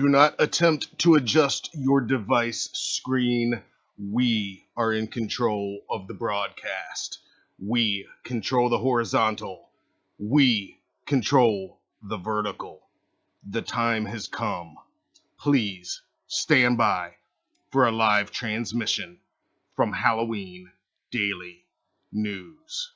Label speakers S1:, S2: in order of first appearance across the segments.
S1: Do not attempt to adjust your device screen. We are in control of the broadcast. We control the horizontal. We control the vertical. The time has come. Please stand by for a live transmission from Halloween Daily News.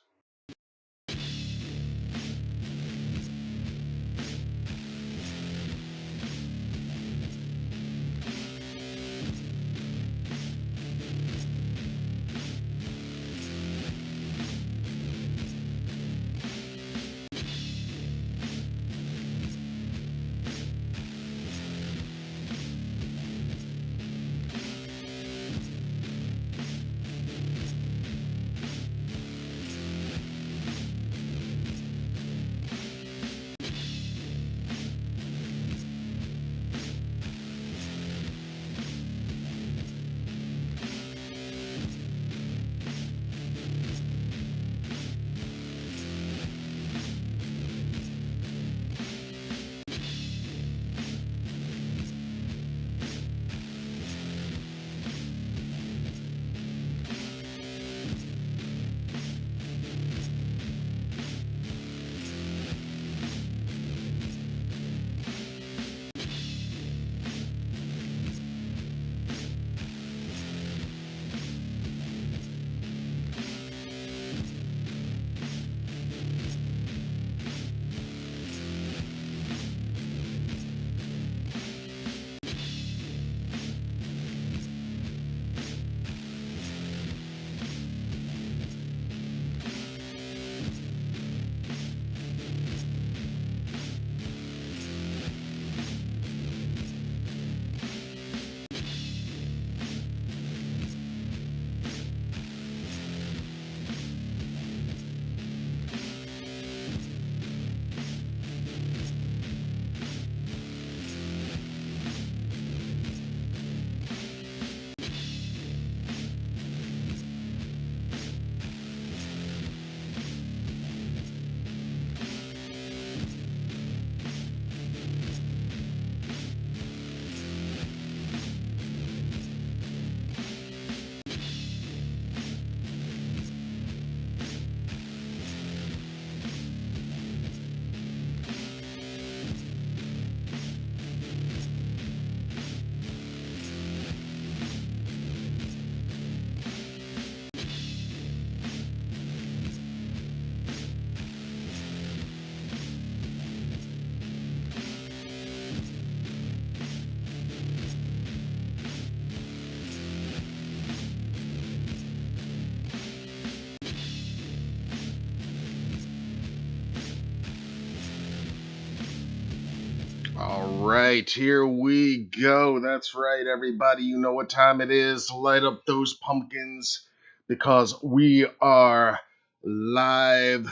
S1: All right, here we go. That's right, everybody. You know what time it is. Light up those pumpkins because we are live.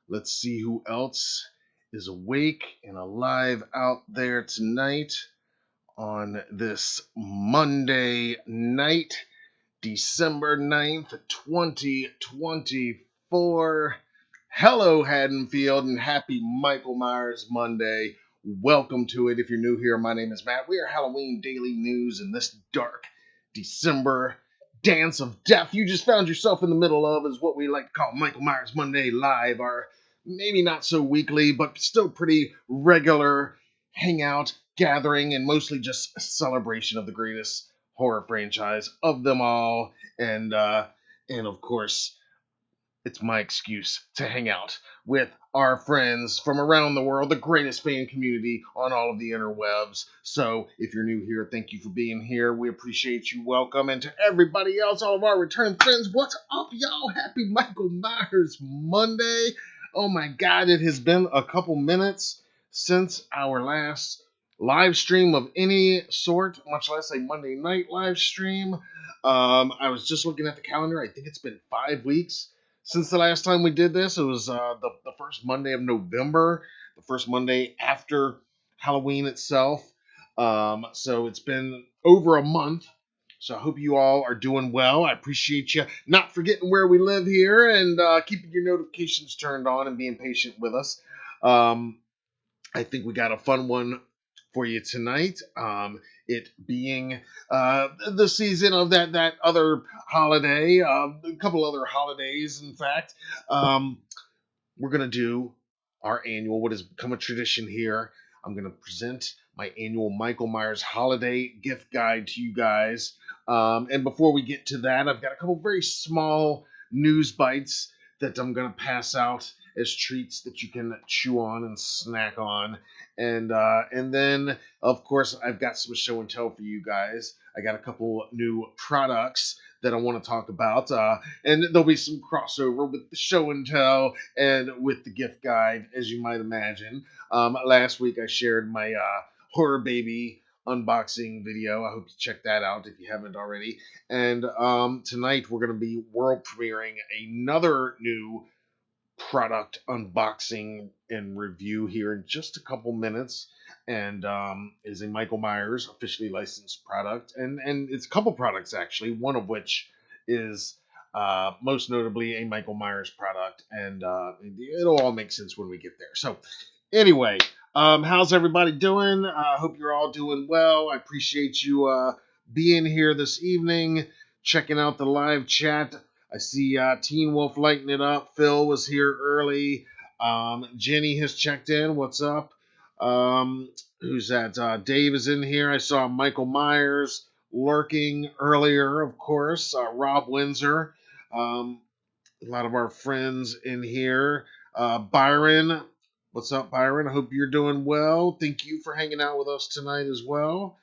S1: Let's see who else is awake and alive out there tonight on this Monday night, December 9th, 2024. Hello, Haddonfield, and happy Michael Myers Monday. Welcome to it. If you're new here, my name is Matt. We are Halloween Daily News in this dark December dance of death you just found yourself in the middle of is what we like to call Michael Myers Monday Live, our maybe not so weekly, but still pretty regular hangout, gathering, and mostly just a celebration of the greatest horror franchise of them all. And of course, it's my excuse to hang out with our friends from around the world, the greatest fan community on all of the interwebs. So if you're new here, thank you for being here. We appreciate you. Welcome. And to everybody else, all of our return friends, what's up, y'all? Happy Michael Myers Monday. Oh my God, it has been a couple minutes since our last live stream of any sort, much less a Monday night live stream. I was just looking at the calendar. I think it's been 5 weeks since the last time we did this. It was the first Monday of November, the first Monday after Halloween itself. So it's been over a month. So I hope you all are doing well. I appreciate you not forgetting where we live here and keeping your notifications turned on and being patient with us. I think we got a fun one for you tonight. It being the season of that other holiday, a couple other holidays, in fact. Um, we're going to do our annual, what has become a tradition here. I'm going to present my annual Michael Myers holiday gift guide to you guys. And before we get to that, I've got a couple very small news bites that I'm going to pass out as treats that you can chew on and snack on. And then, of course, I've got some show and tell for you guys. I got a couple new products that I want to talk about. And there'll be some crossover with the show and tell and with the gift guide, as you might imagine. Last week I shared my horror baby unboxing video. I hope you check that out if you haven't already. And tonight we're going to be world premiering another new product unboxing and review here in just a couple minutes, and is a Michael Myers officially licensed product, and it's a couple products actually, one of which is most notably a Michael Myers product, and it'll all make sense when we get there. So anyway, how's everybody doing? I hope you're all doing well. I appreciate you being here this evening, checking out the live chat. I see Teen Wolf lighting it up. Phil was here early. Jenny has checked in. What's up? Who's that? Dave is in here. I saw Michael Myers lurking earlier, of course. Rob Windsor. A lot of our friends in here. Byron. What's up, Byron? I hope you're doing well. Thank you for hanging out with us tonight as well.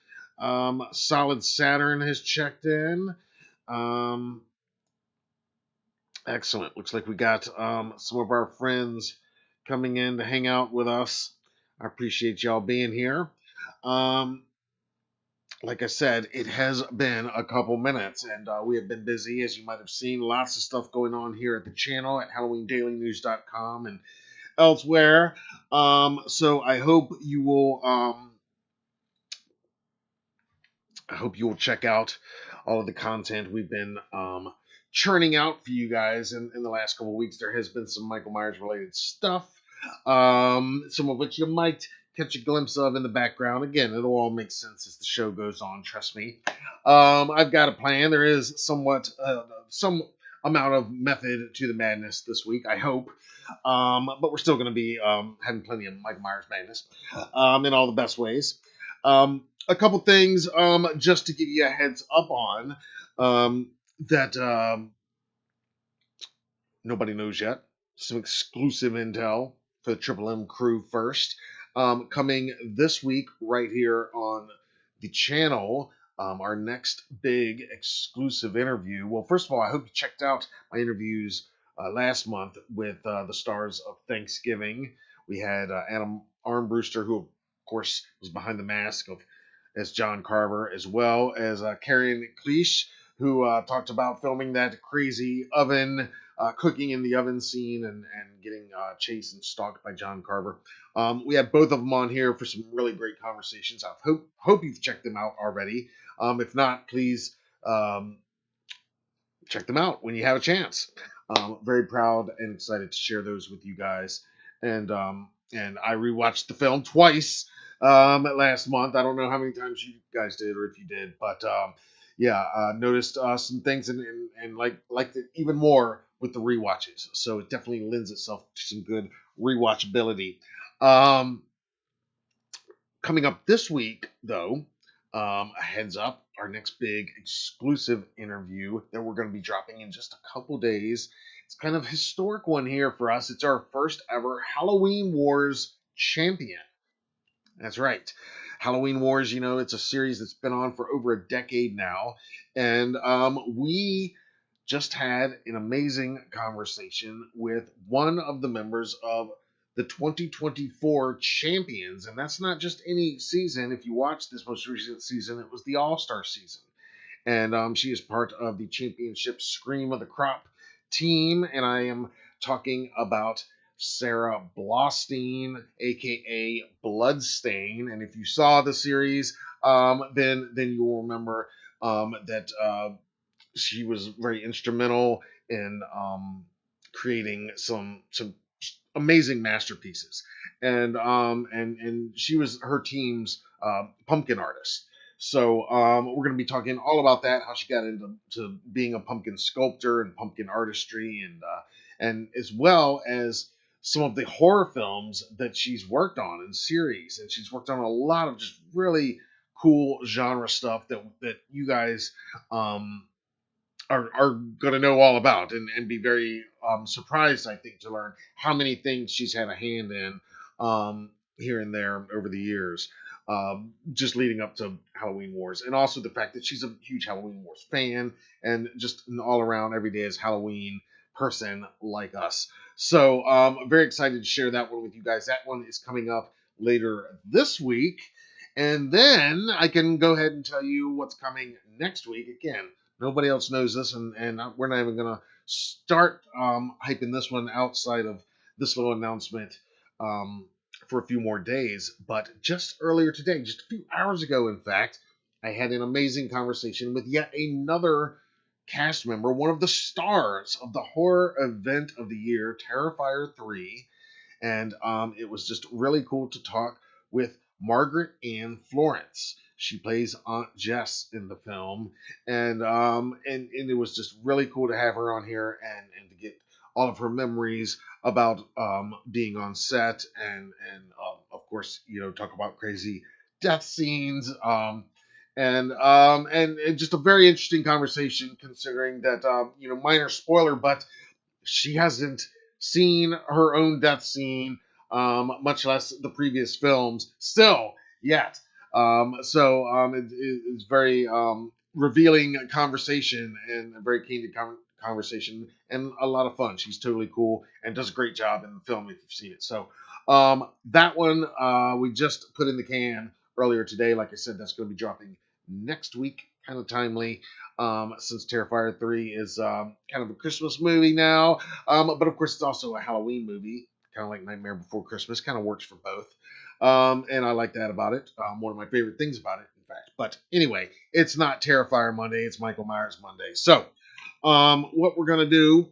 S1: Solid Saturn has checked in. Excellent. Looks like we got some of our friends coming in to hang out with us. I appreciate y'all being here. Um, like I said, it has been a couple minutes, and we have been busy, as you might have seen. Lots of stuff going on here at the channel at HalloweenDailyNews.com and elsewhere. So I hope you will check out all of the content we've been churning out for you guys in the last couple of weeks. There has been some Michael Myers related stuff, some of which you might catch a glimpse of in the background. Again, it'll all make sense as the show goes on, trust me. I've got a plan. There is somewhat some amount of method to the madness this week, I hope. But we're still going to be having plenty of Michael Myers madness in all the best ways. A couple things just to give you a heads up on that nobody knows yet. Some exclusive intel for the Triple M crew first. Coming this week right here on the channel, our next big exclusive interview. Well, first of all, I hope you checked out my interviews last month with the stars of Thanksgiving. We had Adam Armbruster, who, of course, was behind the mask as John Carver, as well as Karen Cleesh, who talked about filming that crazy oven, cooking in the oven scene and getting chased and stalked by John Carver. We had both of them on here for some really great conversations. I hope you've checked them out already. If not, please check them out when you have a chance. Very proud and excited to share those with you guys. And I rewatched the film twice last month. I don't know how many times you guys did or if you did, but noticed some things and liked it even more with the rewatches. So it definitely lends itself to some good rewatchability. Coming up this week, though, a heads up, our next big exclusive interview that we're going to be dropping in just a couple days. It's kind of a historic one here for us. It's our first ever Halloween Wars champion. That's right. Halloween Wars, it's a series that's been on for over a decade now. And we just had an amazing conversation with one of the members of the 2024 champions. And that's not just any season. If you watch this most recent season, it was the All-Star season. And she is part of the championship Scream of the Crop team. And I am talking about Sarah Blostein, aka Bloodstain. And if you saw the series, then you'll remember that she was very instrumental in creating some amazing masterpieces. And she was her team's pumpkin artist. So we're going to be talking all about that, how she got into being a pumpkin sculptor and pumpkin artistry, and as well as some of the horror films that she's worked on in series. And she's worked on a lot of just really cool genre stuff that you guys um, are going to know all about, and be very surprised, I think, to learn how many things she's had a hand in here and there over the years, just leading up to Halloween Wars. And also the fact that she's a huge Halloween Wars fan and just an all around every day is Halloween person like us. So I'm very excited to share that one with you guys. That one is coming up later this week. And then I can go ahead and tell you what's coming next week. Again, nobody else knows this, and we're not even going to start hyping this one outside of this little announcement for a few more days. But just earlier today, just a few hours ago, in fact, I had an amazing conversation with yet another cast member, one of the stars of the horror event of the year, Terrifier 3. And it was just really cool to talk with Margaret Ann Florence. She plays Aunt Jess in the film, and it was just really cool to have her on here and to get all of her memories about being on set, and of course, talk about crazy death scenes. And just a very interesting conversation, considering that minor spoiler, but she hasn't seen her own death scene, much less the previous films, still yet. It's very revealing conversation, and a very candid conversation, and a lot of fun. She's totally cool and does a great job in the film if you've seen it. So that one we just put in the can earlier today. Like I said, that's going to be dropping next week, kind of timely, since Terrifier 3 is kind of a Christmas movie now. But of course, it's also a Halloween movie, kind of like Nightmare Before Christmas, kind of works for both. And I like that about it. One of my favorite things about it, in fact. But anyway, it's not Terrifier Monday, it's Michael Myers Monday. So, what we're going to do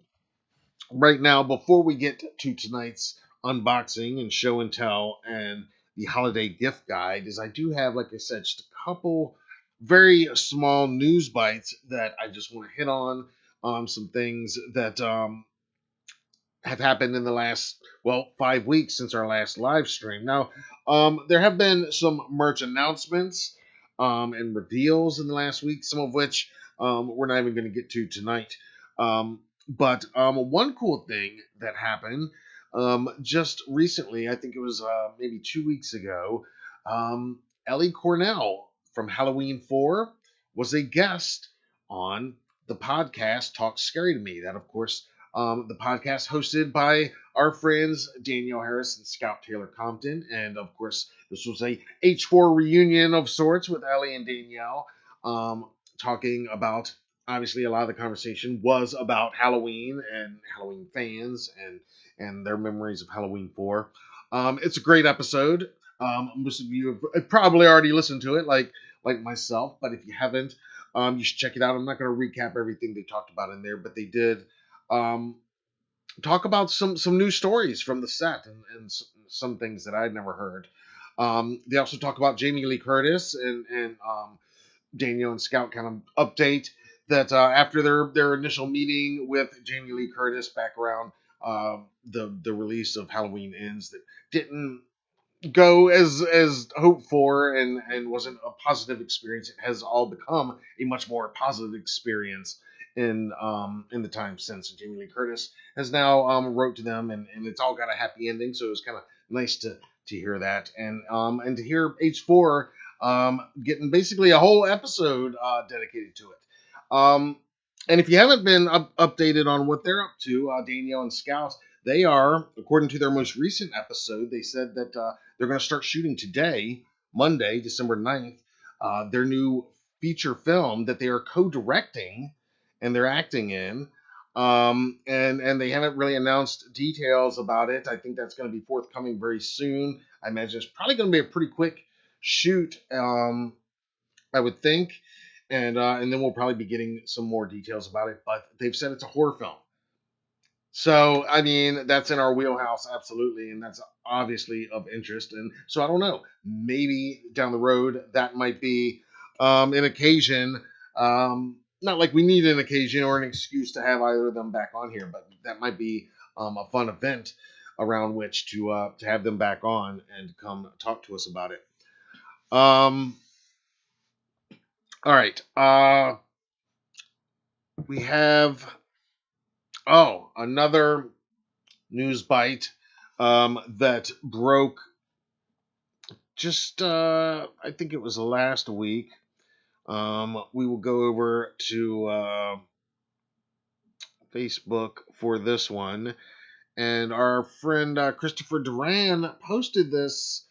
S1: right now, before we get to tonight's unboxing and show and tell and the holiday gift guide, is I do have, like I said, just a couple very small news bites that I just want to hit on. Some things that have happened in the last, well, 5 weeks since our last live stream. Now, there have been some merch announcements and reveals in the last week, some of which we're not even going to get to tonight. But one cool thing that happened just recently, I think it was maybe 2 weeks ago, Ellie Cornell from Halloween 4 was a guest on the podcast Talk Scary to Me. That, of course, the podcast hosted by our friends Danielle Harris and Scout Taylor Compton. And of course, this was a H4 reunion of sorts with Ellie and Danielle, talking about, obviously, a lot of the conversation was about Halloween and Halloween fans and their memories of Halloween 4. It's a great episode. Most of you have probably already listened to it, like myself, but if you haven't, you should check it out. I'm not going to recap everything they talked about in there, but they did um, talk about some new stories from the set, and some things that I'd never heard. They also talk about Jamie Lee Curtis, and Daniel and Scout kind of update that after their initial meeting with Jamie Lee Curtis back around the release of Halloween Ends, that didn't go as hoped for, and wasn't a positive experience. It has all become a much more positive experience in the time since. And Jamie Lee Curtis has now wrote to them, and it's all got a happy ending. So it was kind of nice to hear that, and to hear H4 getting basically a whole episode dedicated to it. And if you haven't been updated on what they're up to, Danielle and Scout, they are, according to their most recent episode, they said that they're going to start shooting today, Monday, December 9th, their new feature film that they are co-directing and they're acting in. And they haven't really announced details about it. I think that's going to be forthcoming very soon. I imagine it's probably going to be a pretty quick shoot, I would think. And then we'll probably be getting some more details about it. But they've said it's a horror film. So, I mean, that's in our wheelhouse, absolutely, and that's obviously of interest. And so, I don't know, maybe down the road that might be an occasion. Not like we need an occasion or an excuse to have either of them back on here, but that might be a fun event around which to have them back on and come talk to us about it. Um, all right, we have another news bite that broke just I think it was last week. We will go over to Facebook for this one, and our friend Christopher Duran posted this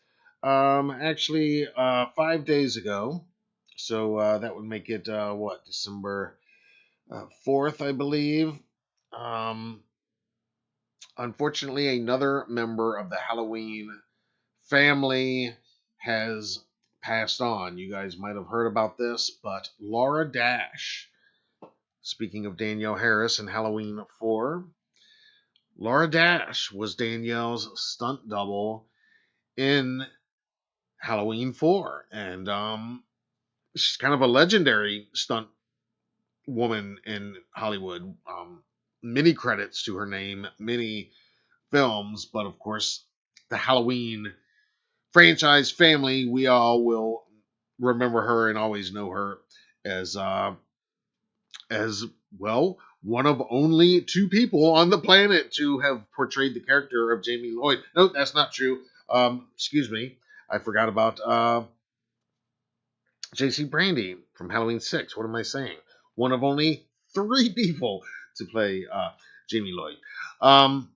S1: actually 5 days ago. So that would make it what, December 4th, I believe. Um, Unfortunately, another member of the Halloween family has passed on. You guys might have heard about this, but Laura Dash, speaking of Danielle Harris in Halloween 4, Laura Dash was Danielle's stunt double in Halloween 4. And she's kind of a legendary stunt woman in Hollywood. Many credits to her name, many films, but of course, the Halloween franchise family, we all will remember her and always know her as as well, one of only two people on the planet to have portrayed the character of Jamie Lloyd. No, that's not true. Excuse me, I forgot about J.C. Brandy from Halloween 6. What am I saying? One of only three people to play Jamie Lloyd. Um,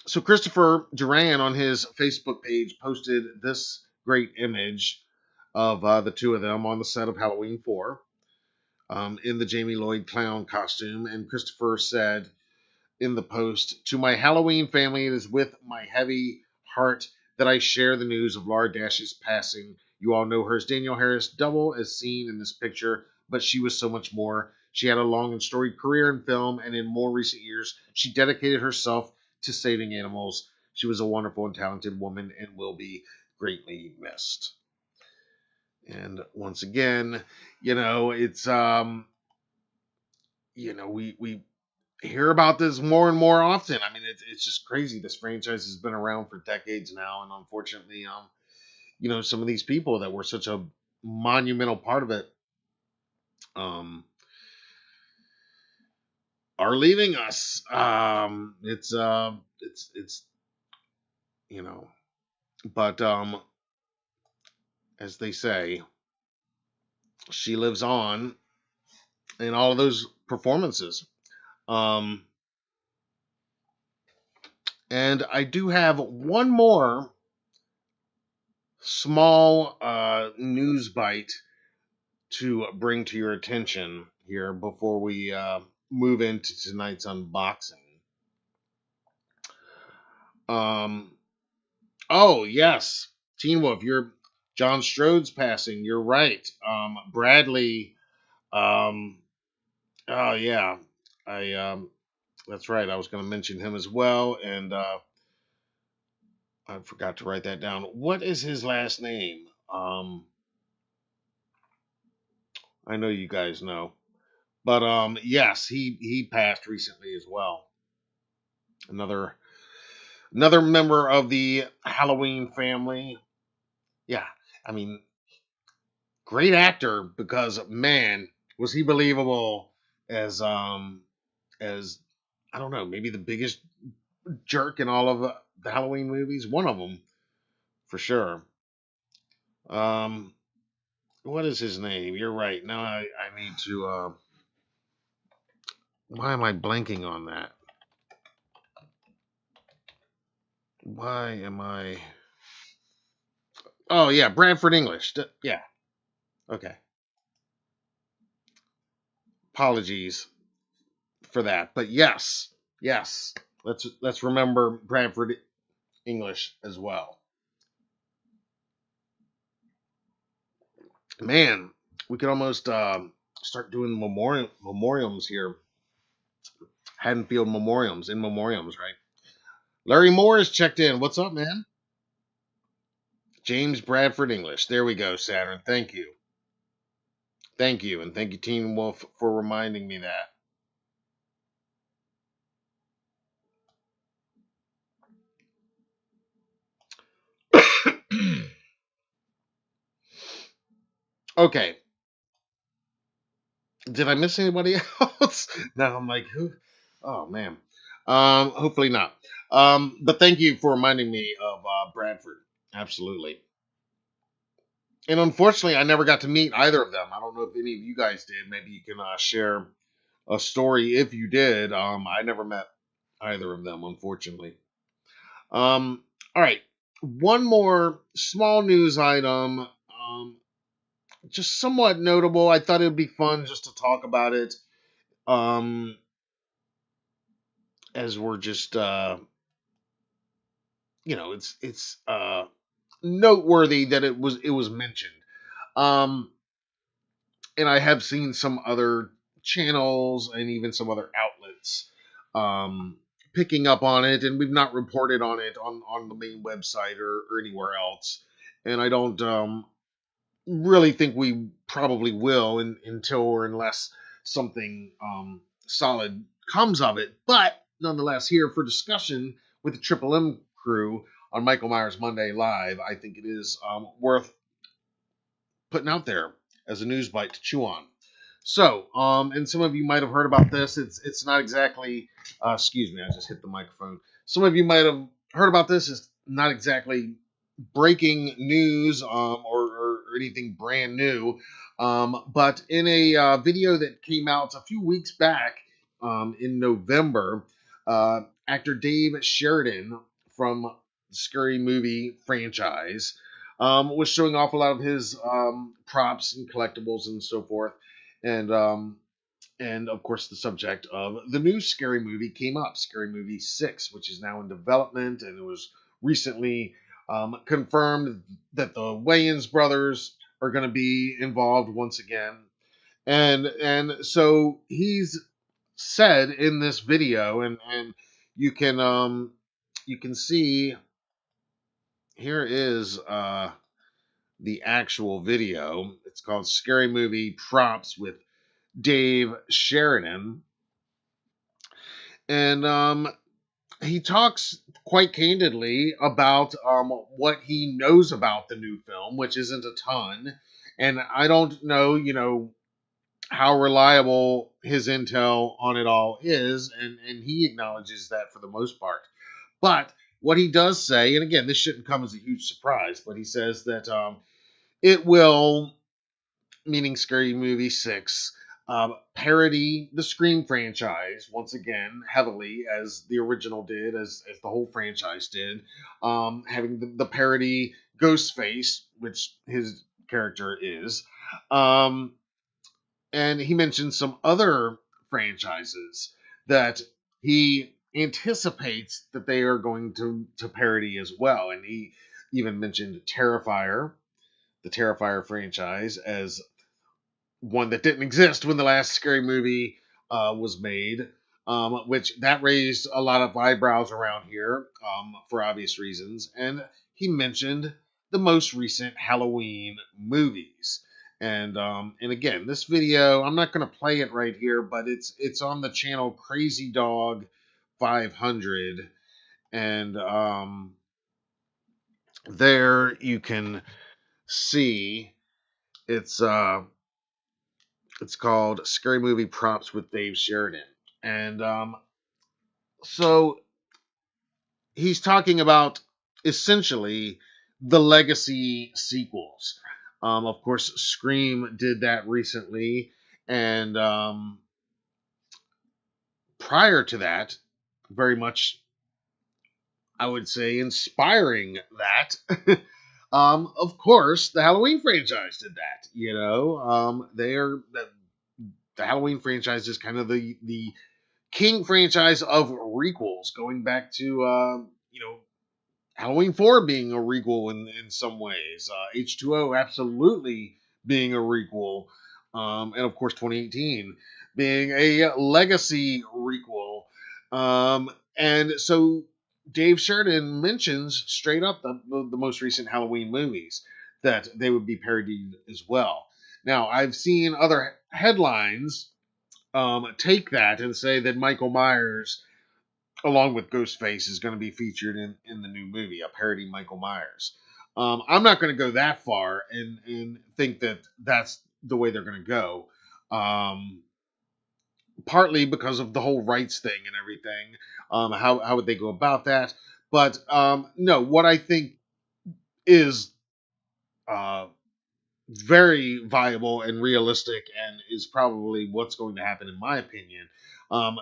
S1: so Christopher Duran on his Facebook page posted this great image of the two of them on the set of Halloween 4 in the Jamie Lloyd clown costume. And Christopher said in the post, "To my Halloween family, it is with my heavy heart that I share the news of Laura Dash's passing. You all know her as Danielle Harris, double as seen in this picture, but she was so much more. She had a long and storied career in film, and in more recent years, she dedicated herself to saving animals. She was a wonderful and talented woman and will be greatly missed." And once again, it's we hear about this more and more often. I mean, it's just crazy. This franchise has been around for decades now, and unfortunately, some of these people that were such a monumental part of it, um, are leaving us. It's you know, but as they say, she lives on in all of those performances. Um, and I do have one more small news bite to bring to your attention here before we move into tonight's unboxing. Um, oh yes, Teen Wolf, you're John Strode's passing. You're right. Bradley. Um, oh yeah, I that's right. I was going to mention him as well, and I forgot to write that down. What is his last name? I know you guys know. But yes, he passed recently as well. Another another member of the Halloween family. Yeah, I mean, great actor because man, was he believable as I don't know, maybe the biggest jerk in all of the Halloween movies. One of them for sure. Um, what is his name? You're right. Now I need to. Why am I blanking on that? Why am I? Oh yeah, Bradford English. Yeah. Okay. Apologies for that, but yes, yes. Let's remember Bradford English as well. Man, we could almost start doing memoriams here. Haddonfield Memoriams, in Memoriams, right? Larry Moore is checked in. What's up, man? James Bradford English. There we go, Saturn. Thank you. Thank you. And thank you, Teen Wolf, for reminding me that. Okay. Did I miss anybody else? Now I'm like, who? Oh, man. Hopefully not. But thank you for reminding me of Bradford. Absolutely. And unfortunately, I never got to meet either of them. I don't know if any of you guys did. Maybe you can share a story if you did. I never met either of them, unfortunately. All right. One more small news item, just somewhat notable. I thought it would be fun just to talk about it, um, as we're just, it's noteworthy that it was mentioned. Um, and I have seen some other channels and even some other outlets um, picking up on it, and we've not reported on it on the main website or anywhere else. And I don't really think we probably will until or unless something solid comes of it. But nonetheless, here for discussion with the Triple M crew on Michael Myers Monday Live, I think it is worth putting out there as a news bite to chew on. So, and some of you might have heard about this. It's not exactly. Excuse me, I just hit the microphone. Some of you might have heard about this. It's not exactly breaking news or anything brand new. But in a video that came out a few weeks back in November, actor Dave Sheridan from the Scary Movie franchise was showing off a lot of his props and collectibles and so forth. And of course, the subject of the new Scary Movie came up, Scary Movie 6, which is now in development, and it was recently confirmed that the Wayans brothers are going to be involved once again. And so he's said in this video, and you can you can see here is the actual video. It's called Scary Movie Props with Dave Sheridan. And he talks quite candidly about what he knows about the new film, which isn't a ton. And I don't know, how reliable his intel on it all is. And he acknowledges that for the most part. But what he does say, and again, this shouldn't come as a huge surprise, but he says that it will, meaning Scary Movie 6, parody the Scream franchise once again heavily, as the original did, as the whole franchise did, having the parody Ghostface, which his character is. Um, and he mentioned some other franchises that he anticipates that they are going to parody as well. And he even mentioned Terrifier, the Terrifier franchise, as one that didn't exist when the last Scary Movie was made, which that raised a lot of eyebrows around here for obvious reasons. And he mentioned the most recent Halloween movies. And again, this video, I'm not going to play it right here, but it's on the channel Crazy Dog 500, and there you can see it's it's called Scary Movie Props with Dave Sheridan. And so he's talking about essentially the legacy sequels. Of course, Scream did that recently. And prior to that, very much, I would say, inspiring that. Of course, the Halloween franchise did that. They are the Halloween franchise is kind of the king franchise of requels, going back to Halloween 4 being a requel in some ways, H2O absolutely being a requel, and of course 2018 being a legacy requel. Um, and so Dave Sheridan mentions straight up the most recent Halloween movies that they would be parodied as well. Now, I've seen other headlines take that and say that Michael Myers, along with Ghostface, is going to be featured in the new movie, a parody Michael Myers. I'm not going to go that far and think that that's the way they're going to go. Um, Partly because of the whole rights thing and everything. How would they go about that? But no, what I think is uh, very viable and realistic, and is probably what's going to happen, in my opinion,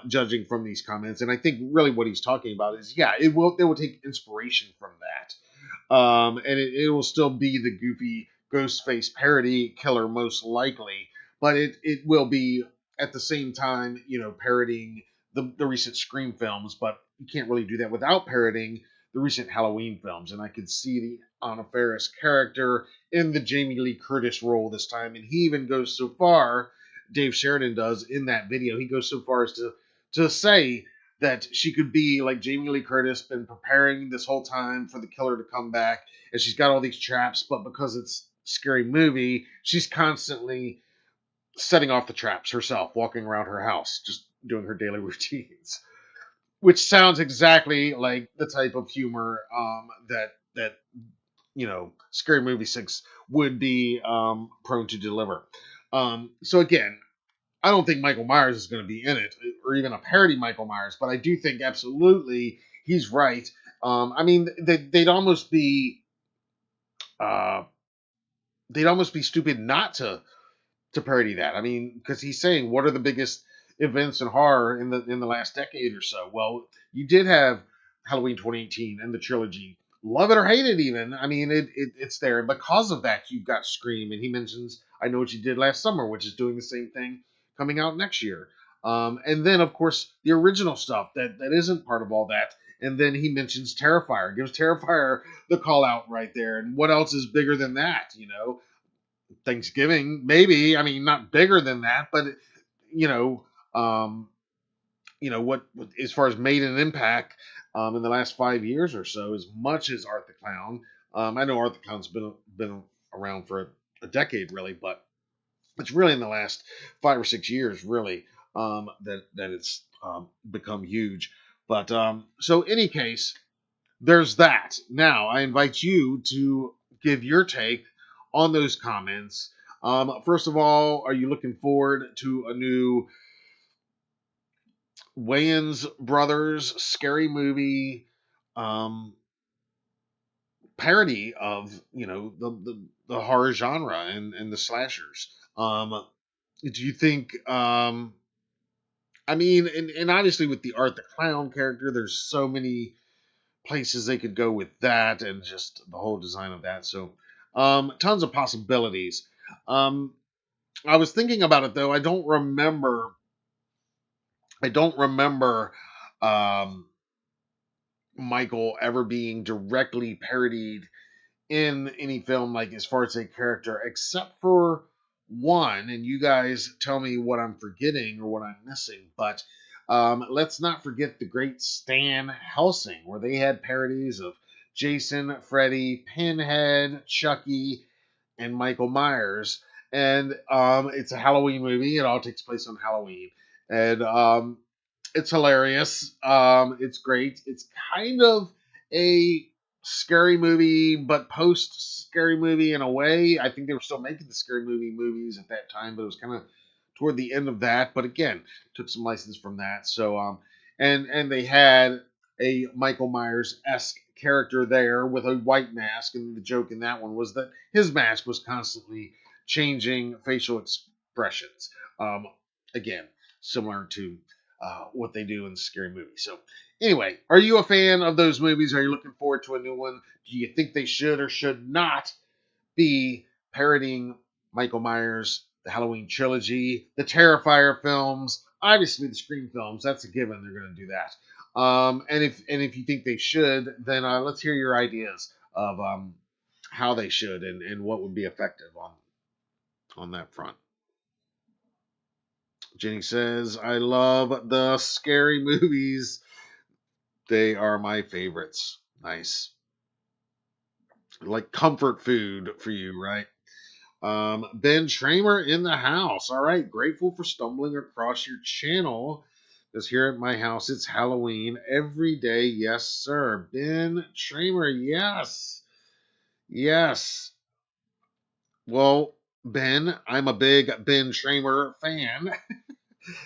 S1: judging from these comments. And I think really what he's talking about is, yeah, they will take inspiration from that. And it will still be the goofy Ghostface parody killer most likely, but it will be at the same time, parodying the recent Scream films. But you can't really do that without parodying the recent Halloween films. And I could see the Anna Faris character in the Jamie Lee Curtis role this time, and he even goes so far. Dave Sheridan does in that video. He goes so far as to say that she could be like Jamie Lee Curtis, been preparing this whole time for the killer to come back, and she's got all these traps, but because it's a scary movie, she's constantly setting off the traps herself, walking around her house, just doing her daily routines, which sounds exactly like the type of humor that Scary Movie 6 would be prone to deliver. So again, I don't think Michael Myers is going to be in it, or even a parody Michael Myers, but I do think absolutely he's right. I mean, uh, they'd almost be stupid not to parody that. I mean, because he's saying what are the biggest events in horror in the last decade or so. Well, you did have Halloween 2018 and the trilogy. Love it or hate it, even. I mean, it's there, and because of that, you've got Scream, and he mentions I Know What You Did Last Summer, which is doing the same thing coming out next year. And then, of course, the original stuff that isn't part of all that. And then he mentions Terrifier, gives Terrifier the call out right there. And what else is bigger than that? Thanksgiving, maybe. I mean, not bigger than that, but you know, um, what as far as made an impact in the last 5 years or so, as much as Art the Clown. I know Art the Clown's been around for a decade, really, but it's really in the last 5 or 6 years, really, that it's become huge. But so, any case, there's that. Now, I invite you to give your take on those comments. First of all, are you looking forward to a new Wayans Brothers scary movie um, parody of the horror genre and the slashers? Do you think? I mean, and obviously with the Art the Clown character, there's so many places they could go with that and just the whole design of that. So, tons of possibilities. Um, I was thinking about it though. I don't remember um, Michael ever being directly parodied in any film, like as far as a character, except for one. And you guys tell me what I'm forgetting or what I'm missing. But let's not forget the great Stan Helsing, where they had parodies of Jason, Freddy, Pinhead, Chucky, and Michael Myers. And it's a Halloween movie. It all takes place on Halloween. And it's hilarious. It's great. It's kind of a scary movie, but post scary movie in a way. I think they were still making the scary movie movies at that time, but it was kind of toward the end of that. But again, took some license from that. So and they had a Michael Myers esque character there with a white mask, and the joke in that one was that his mask was constantly changing facial expressions. Again, similar to what they do in the scary movie. So, anyway, are you a fan of those movies? Are you looking forward to a new one? Do you think they should or should not be parodying Michael Myers, the Halloween trilogy, the Terrifier films, obviously the Scream films? That's a given. They're going to do that. And if you think they should, then let's hear your ideas of how they should and what would be effective on that front. Jenny says, I love the scary movies. They are my favorites. Nice. Like comfort food for you, right? Ben Tramer in the house. All right. Grateful for stumbling across your channel. Because here at my house, it's Halloween every day. Yes, sir. Ben Tramer. Yes. Yes. Well, Ben, I'm a big Ben Tramer fan.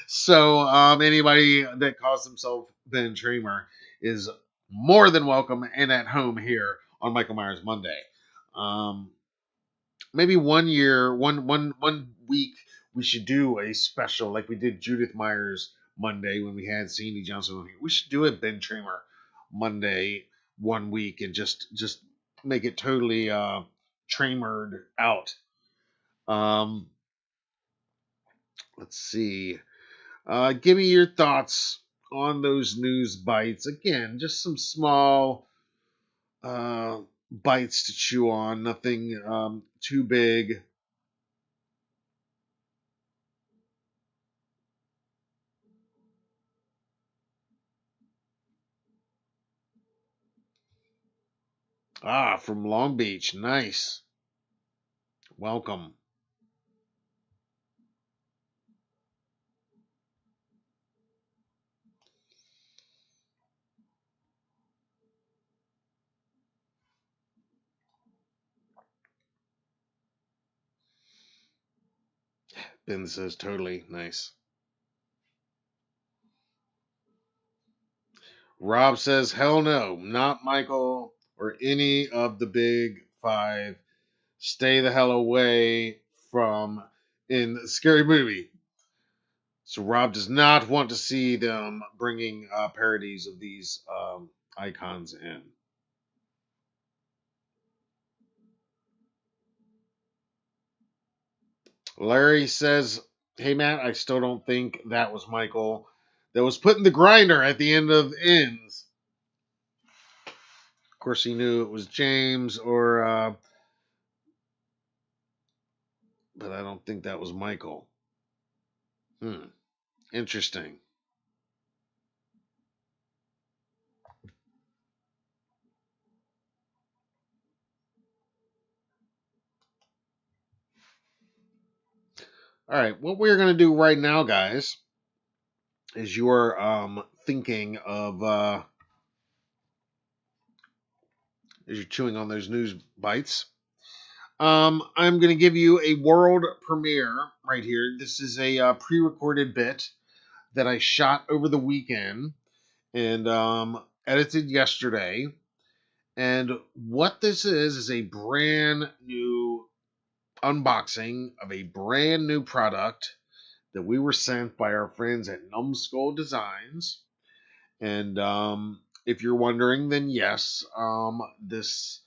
S1: So anybody that calls themselves Ben Tramer is more than welcome and at home here on Michael Myers Monday. Um, Maybe one week we should do a special like we did Judith Myers Monday when we had Sandy Johnson on here. We should do a Ben Tramer Monday one week and just make it totally Tramered out. Um, let's see. Give me your thoughts on those news bites. Again, just some small uh, bites to chew on. Nothing too big. Ah, from Long Beach. Nice. Welcome. Ben says totally nice. Rob says, hell no, not Michael or any of the big five. Stay the hell away from in Scary Movie. So Rob does not want to see them bringing parodies of these icons in. Larry says, hey Matt, I still don't think that was Michael that was put in the grinder at the end of Ends. Of course, he knew it was James but I don't think that was Michael. Interesting. All right, what we're going to do right now, guys, is you're thinking of, as you're chewing on those news bites, I'm going to give you a world premiere right here. This is a pre recorded bit that I shot over the weekend and edited yesterday. And what this is a brand new unboxing of a brand new product that we were sent by our friends at Numbskull Designs. And if you're wondering, then yes, this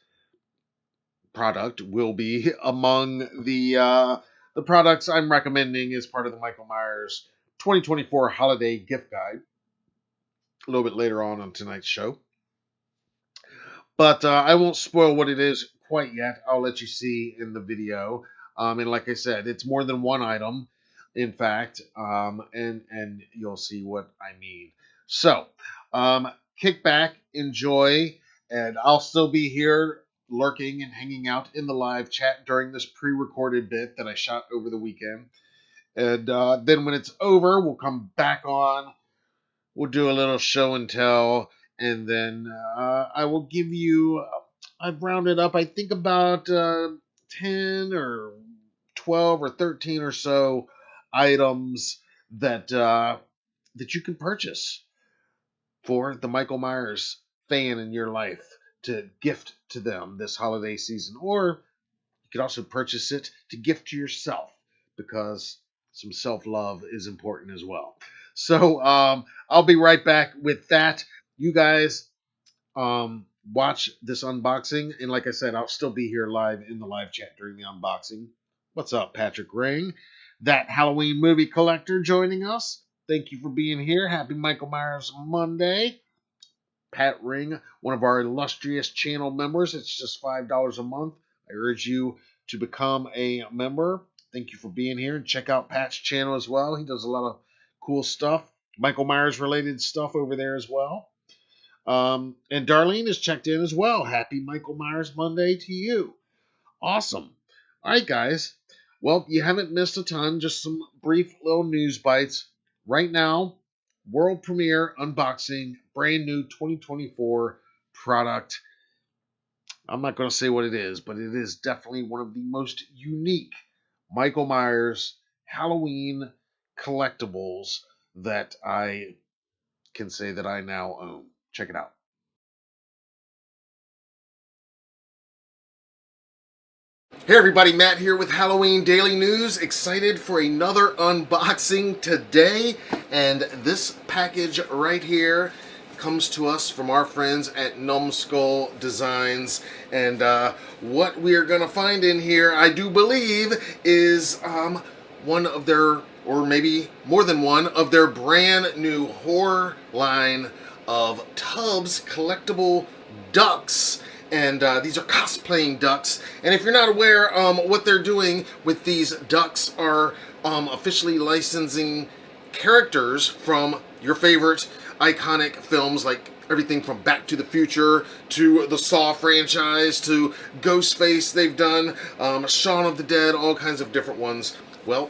S1: product will be among the products I'm recommending as part of the Michael Myers 2024 holiday gift guide. A little bit later on tonight's show, but I won't spoil what it is quite yet. I'll let you see in the video. And like I said, it's more than one item, in fact, and you'll see what I mean. So, kick back, enjoy, and I'll still be here lurking and hanging out in the live chat during this pre-recorded bit that I shot over the weekend. And then when it's over, we'll come back on. We'll do a little show and tell, and then I will give you. I've rounded up, I think, about 10 or 12 or 13 or so items that you can purchase for the Michael Myers fan in your life to gift to them this holiday season. Or you could also purchase it to gift to yourself because some self love is important as well. So I'll be right back with that. You guys watch this unboxing. And like I said, I'll still be here live in the live chat during the unboxing. What's up, Patrick Ring? That Halloween movie collector joining us. Thank you for being here. Happy Michael Myers Monday. Pat Ring, one of our illustrious channel members. It's just $5 a month. I urge you to become a member. thank you for being here. And check out Pat's channel as well. He does a lot of cool stuff, Michael Myers related stuff over there as well. And Darlene has checked in as well. Happy Michael Myers Monday to you. Awesome. All right, guys. Well, you haven't missed a ton. Just some brief little news bites. Right now, world premiere unboxing, brand new 2024 product. I'm not going to say what it is, but it is definitely one of the most unique Michael Myers Halloween collectibles that I can say that I now own. Check it out. Hey everybody, Matt here with Halloween Daily News. Excited for another unboxing today. And this package right here comes to us from our friends at Numbskull Designs. And what we are going to find in here, I do believe, is one of their, or maybe more than one, of their brand new horror line of Tubbs collectible ducks. And these are cosplaying ducks. And if you're not aware, what they're doing with these ducks are officially licensing characters from your favorite iconic films, like everything from Back to the Future to the Saw franchise to Ghostface. They've done Shaun of the Dead, all kinds of different ones. Well,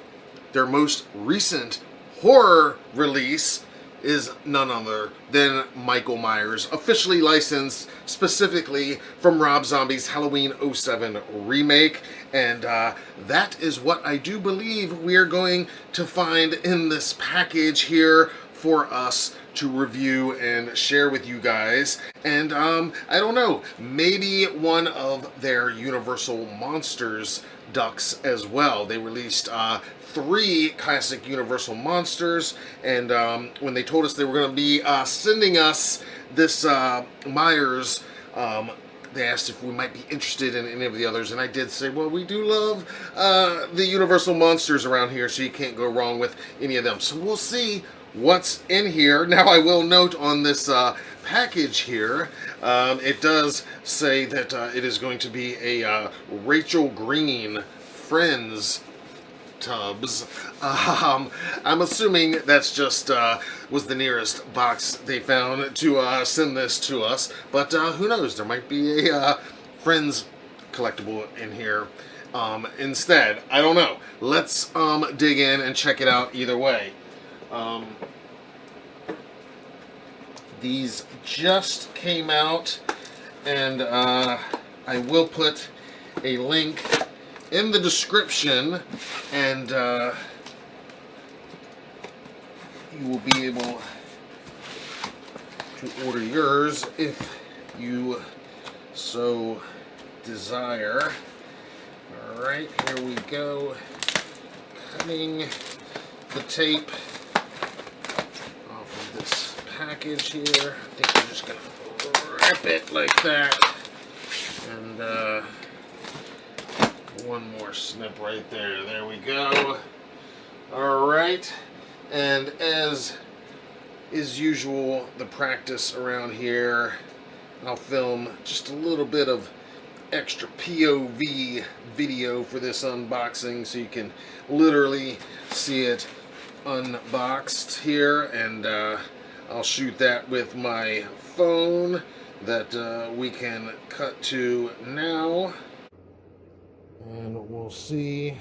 S1: their most recent horror release is none other than Michael Myers, officially licensed specifically from Rob Zombie's Halloween 07 remake. And that is what I do believe we are going to find in this package here for us to review and share with you guys. And I don't know, maybe one of their Universal Monsters ducks as well. They released 3 classic Universal Monsters, and when they told us they were going to be sending us this Myers, they asked if we might be interested in any of the others, and I did say, well, we do love the Universal Monsters around here, so you can't go wrong with any of them. So we'll see what's in here. Now, I will note on this package here, it does say that it is going to be a Rachel Green Friends Tubbs. I'm assuming that's just was the nearest box they found to send this to us, but who knows, there might be a Friends collectible in here instead. I don't know. Let's dig in and check it out either way. These just came out, and I will put a link in the description, and you will be able to order yours if you so desire. Alright, here we go. Cutting the tape off of this package here. I think we're just going to wrap it like that. And one more snip right there. There we go. Alright. And as is usual, the practice around here, I'll film just a little bit of extra POV video for this unboxing so you can literally see it unboxed here. And I'll shoot that with my phone that we can cut to now. And we'll see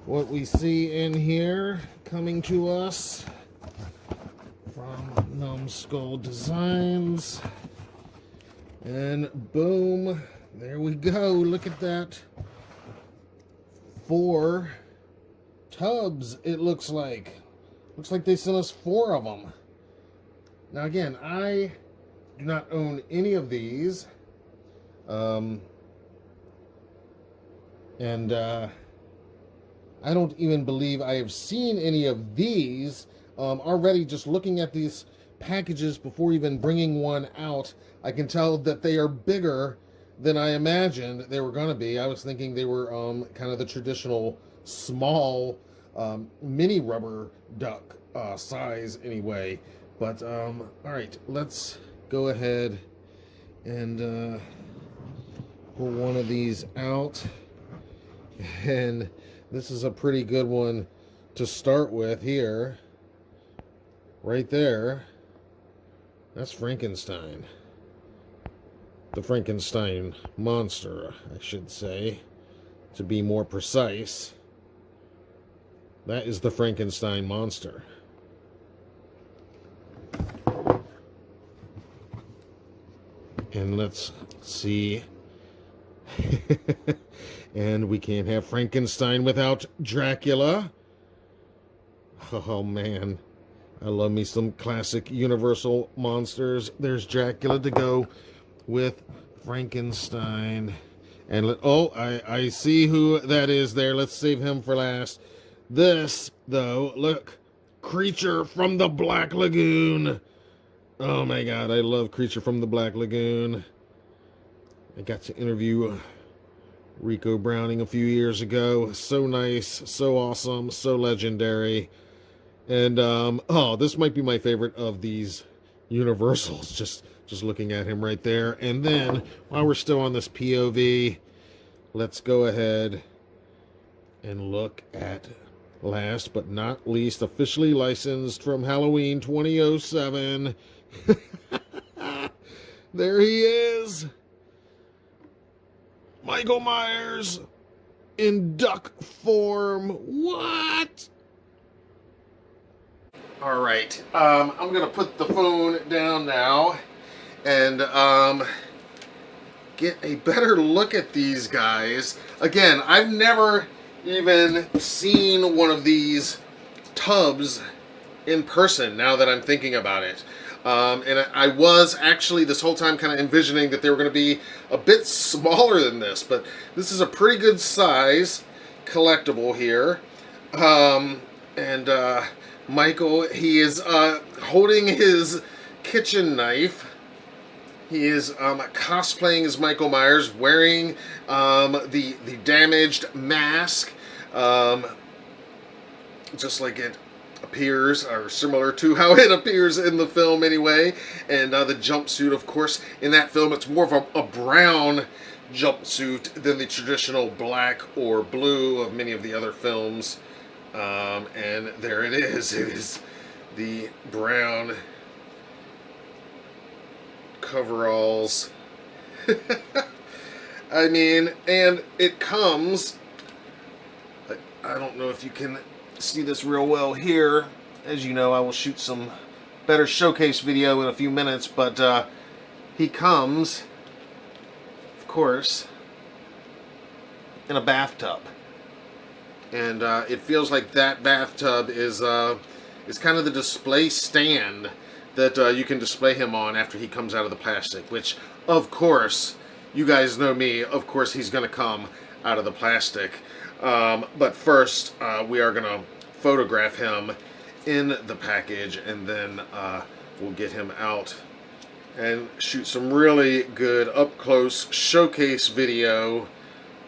S1: what we see in here coming to us from Numbskull Designs. And boom, there we go. Look at that. 4 tubs, it looks like. Looks like they sent us 4 of them. Now again, I do not own any of these. And I don't even believe I have seen any of these. Already just looking at these packages before even bringing one out, I can tell that they are bigger than I imagined they were going to be. I was thinking they were kind of the traditional small mini rubber duck size anyway. But all right, let's go ahead and pull one of these out. And this is a pretty good one to start with here. Right there. That's Frankenstein. The Frankenstein monster, I should say, to be more precise. That is the Frankenstein monster. And let's see. And we can't have Frankenstein without Dracula. Oh man, I love me some classic Universal monsters. There's Dracula to go with Frankenstein. And I see who that is there. Let's save him for last. This, though, look, Creature from the Black Lagoon. Oh my God, I love Creature from the Black Lagoon. I got to interview Rico Browning a few years ago. So nice, so awesome, so legendary. And this might be my favorite of these Universals. Just looking at him right there. And then while we're still on this POV, let's go ahead and look at, last but not least, officially licensed from Halloween 2007. There he is. Michael Myers in duck form. What? All right. I'm going to put the phone down now and get a better look at these guys. Again, I've never even seen one of these tubs in person now that I'm thinking about it. And I was actually this whole time kind of envisioning that they were going to be a bit smaller than this, but this is a pretty good size collectible here. Michael, he is holding his kitchen knife. He is cosplaying as Michael Myers, wearing the damaged mask, just like it appears, or similar to how it appears in the film anyway. And the jumpsuit, of course, in that film, it's more of a brown jumpsuit than the traditional black or blue of many of the other films. And there it is. It is the brown coveralls. I mean, and it comes, I don't know if you can see this real well here. As you know, I will shoot some better showcase video in a few minutes, but he comes, of course, in a bathtub. And it feels like that bathtub is kind of the display stand that you can display him on after he comes out of the plastic, which, of course, you guys know me, of course he's going to come out of the plastic. But first, we are going to photograph him in the package, and then we'll get him out and shoot some really good up-close showcase video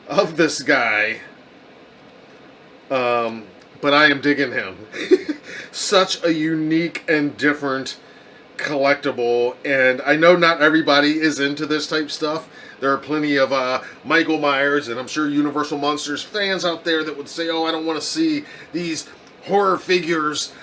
S1: of this guy. But I am digging him. Such a unique and different collectible, and I know not everybody is into this type stuff. There are plenty of Michael Myers, and I'm sure Universal Monsters fans out there that would say, oh, I don't want to see these horror figures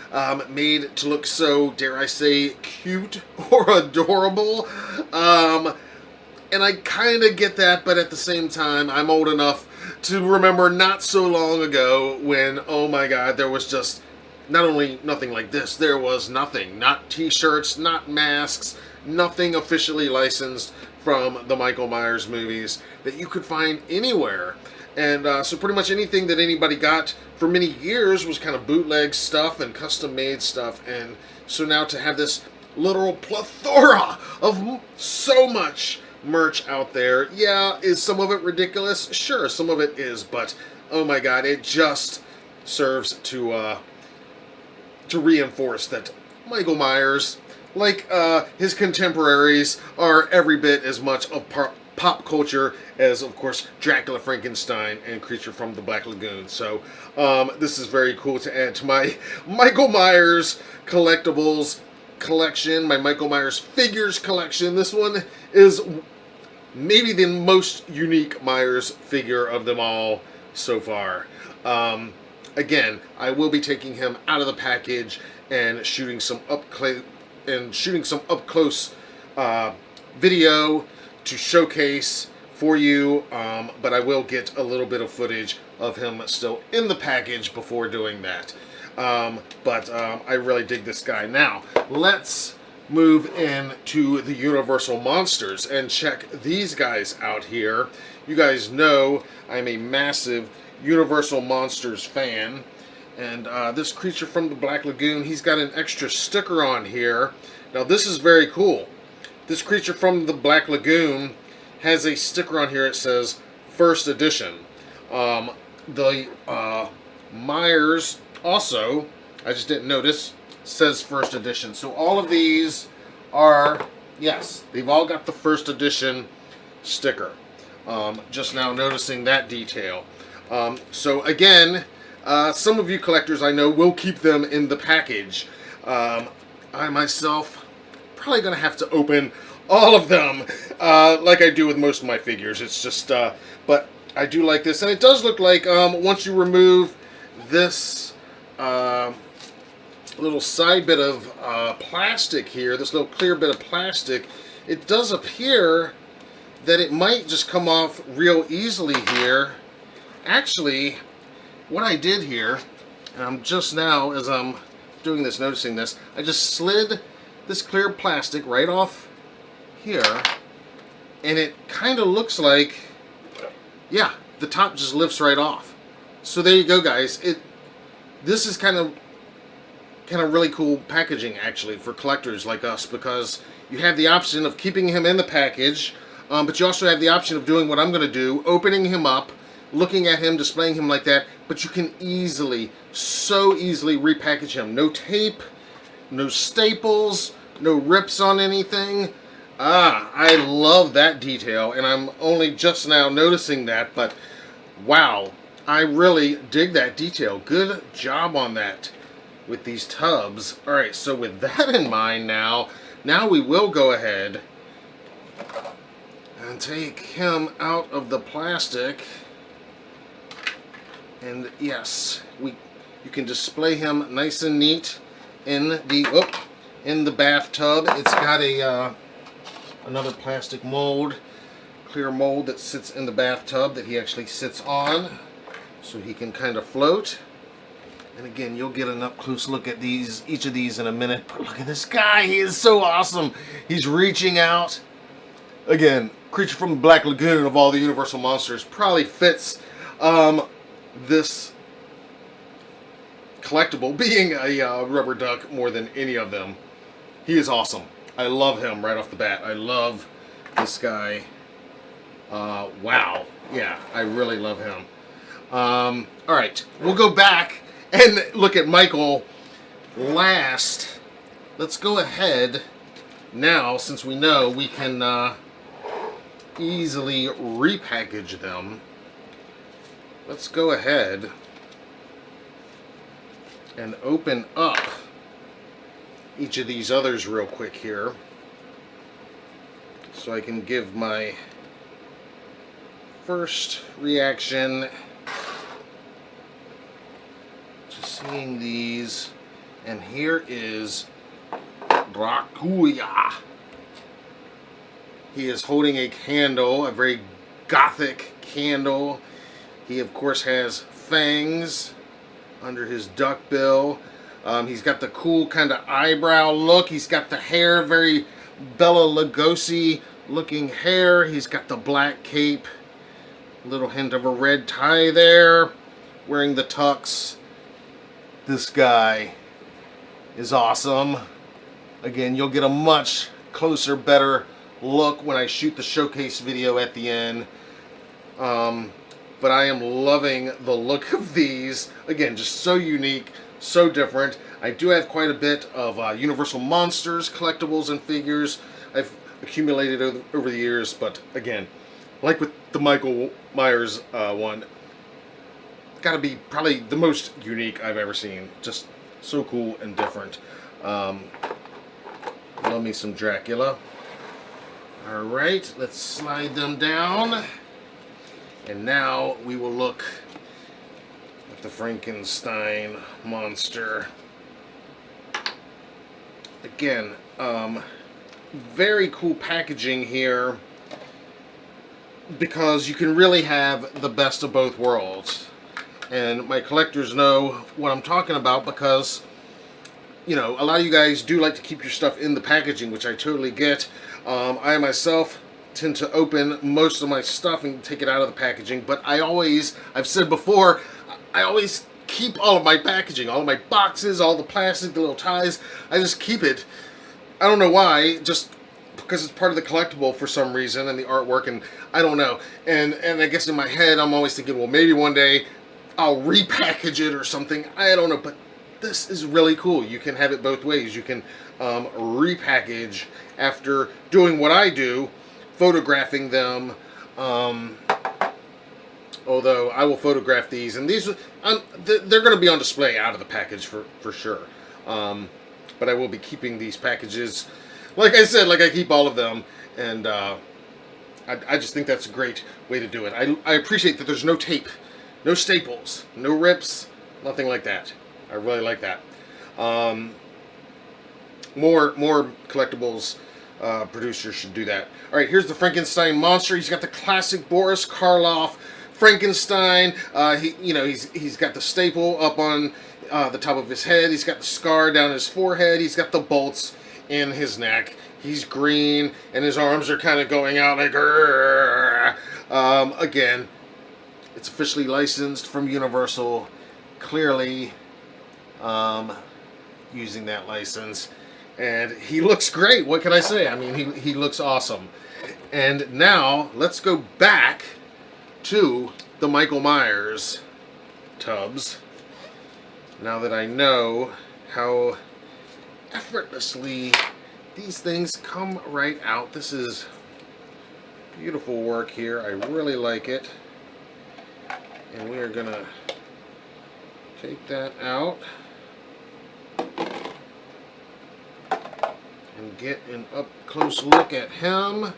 S1: made to look so, dare I say, cute or adorable. And I kind of get that, but at the same time, I'm old enough to remember not so long ago when, oh my God, there was just not only nothing like this, there was nothing. Not t-shirts, not masks, nothing officially licensed from the Michael Myers movies that you could find anywhere. And so pretty much anything that anybody got for many years was kind of bootleg stuff and custom-made stuff. And so now to have this literal plethora of so much merch out there, yeah, is some of it ridiculous? Sure, some of it is, but oh my God, it just serves to reinforce that Michael Myers, like his contemporaries, are every bit as much of pop culture as, of course, Dracula, Frankenstein, and Creature from the Black Lagoon. So this is very cool to add to my Michael Myers collectibles collection, my Michael Myers figures collection. This one is maybe the most unique Myers figure of them all so far. Again, I will be taking him out of the package and shooting some up close video to showcase for you, but I will get a little bit of footage of him still in the package before doing that. I really dig this guy. Now, let's move into the Universal Monsters and check these guys out here. You guys know I'm a massive Universal Monsters fan, and this creature from the Black Lagoon, he's got an extra sticker on here. Now, this is very cool. This creature from the Black Lagoon has a sticker on here. It says First Edition. The Myers also, I just didn't notice, says First Edition. So all of these are, yes, they've all got the First Edition sticker. Just now noticing that detail. So again, some of you collectors I know will keep them in the package. I myself probably going to have to open all of them like I do with most of my figures. It's just, but I do like this. And it does look like once you remove this little side bit of plastic here, this little clear bit of plastic, it does appear that it might just come off real easily here. Actually, what I did here, and I'm just now, as I'm doing this, noticing this, I just slid this clear plastic right off here, and it kind of looks like, yeah, the top just lifts right off. So there you go, guys. This is kind of really cool packaging, actually, for collectors like us, because you have the option of keeping him in the package, but you also have the option of doing what I'm going to do, opening him up, looking at him, displaying him like that, but you can easily, so easily repackage him. No tape, no staples, no rips on anything. I love that detail, and I'm only just now noticing that, but wow, I really dig that detail. Good job on that with these tubs. Alright, so with that in mind now we will go ahead and take him out of the plastic. And yes, you can display him nice and neat in the bathtub. It's got a another plastic mold, clear mold that sits in the bathtub that he actually sits on, so he can kind of float. And again, you'll get an up-close look at each of these in a minute. But look at this guy, he is so awesome. He's reaching out. Again, creature from the Black Lagoon of all the Universal Monsters probably fits this collectible, being a rubber duck, more than any of them. He is awesome. I love him right off the bat. I love this guy. Wow. Yeah, I really love him. Alright, we'll go back and look at Michael last. Let's go ahead now, since we know we can easily repackage them. Let's go ahead and open up each of these others real quick here, so I can give my first reaction to seeing these. And here is Dracula. He is holding a candle, a very gothic candle. He of course has fangs under his duck bill. He's got the cool kind of eyebrow look. He's got the hair, very Bela Lugosi looking hair. He's got the black cape, a little hint of a red tie there, wearing the tux. This guy is awesome. Again, you'll get a much closer, better look when I shoot the showcase video at the end. But I am loving the look of these. Again, just so unique, so different. I do have quite a bit of Universal Monsters collectibles and figures I've accumulated over the years, but again, like with the Michael Myers one, gotta be probably the most unique I've ever seen. Just so cool and different. Love me some Dracula. Alright, let's slide them down. And now we will look at the Frankenstein monster. Again, very cool packaging here, because you can really have the best of both worlds. And my collectors know what I'm talking about, because, you know, a lot of you guys do like to keep your stuff in the packaging, which I totally get. I myself tend to open most of my stuff and take it out of the packaging, but I've said before, I always keep all of my packaging, all of my boxes, all the plastic, the little ties. I just keep it. I don't know why, just because it's part of the collectible for some reason, and the artwork, and I don't know. And I guess in my head, I'm always thinking, well, maybe one day I'll repackage it or something. I don't know, but this is really cool. You can have it both ways. You can repackage after doing what I do, photographing them. Although I will photograph these, and these they're going to be on display out of the package for sure. But I will be keeping these packages, like I said, like I keep all of them, and I just think that's a great way to do it. I appreciate that there's no tape, no staples, no rips, nothing like that. I really like that. More collectibles producers should do that. All right, here's the Frankenstein monster. He's got the classic Boris Karloff Frankenstein. He's got the staple up on the top of his head. He's got the scar down his forehead. He's got the bolts in his neck. He's green, and his arms are kind of going out like, again, it's officially licensed from Universal. Clearly, using that license. And he looks great. What can I say? I mean, he looks awesome. And now, let's go back to the Michael Myers tubs. Now that I know how effortlessly these things come right out. This is beautiful work here. I really like it. And we are going to take that out and get an up-close look at him.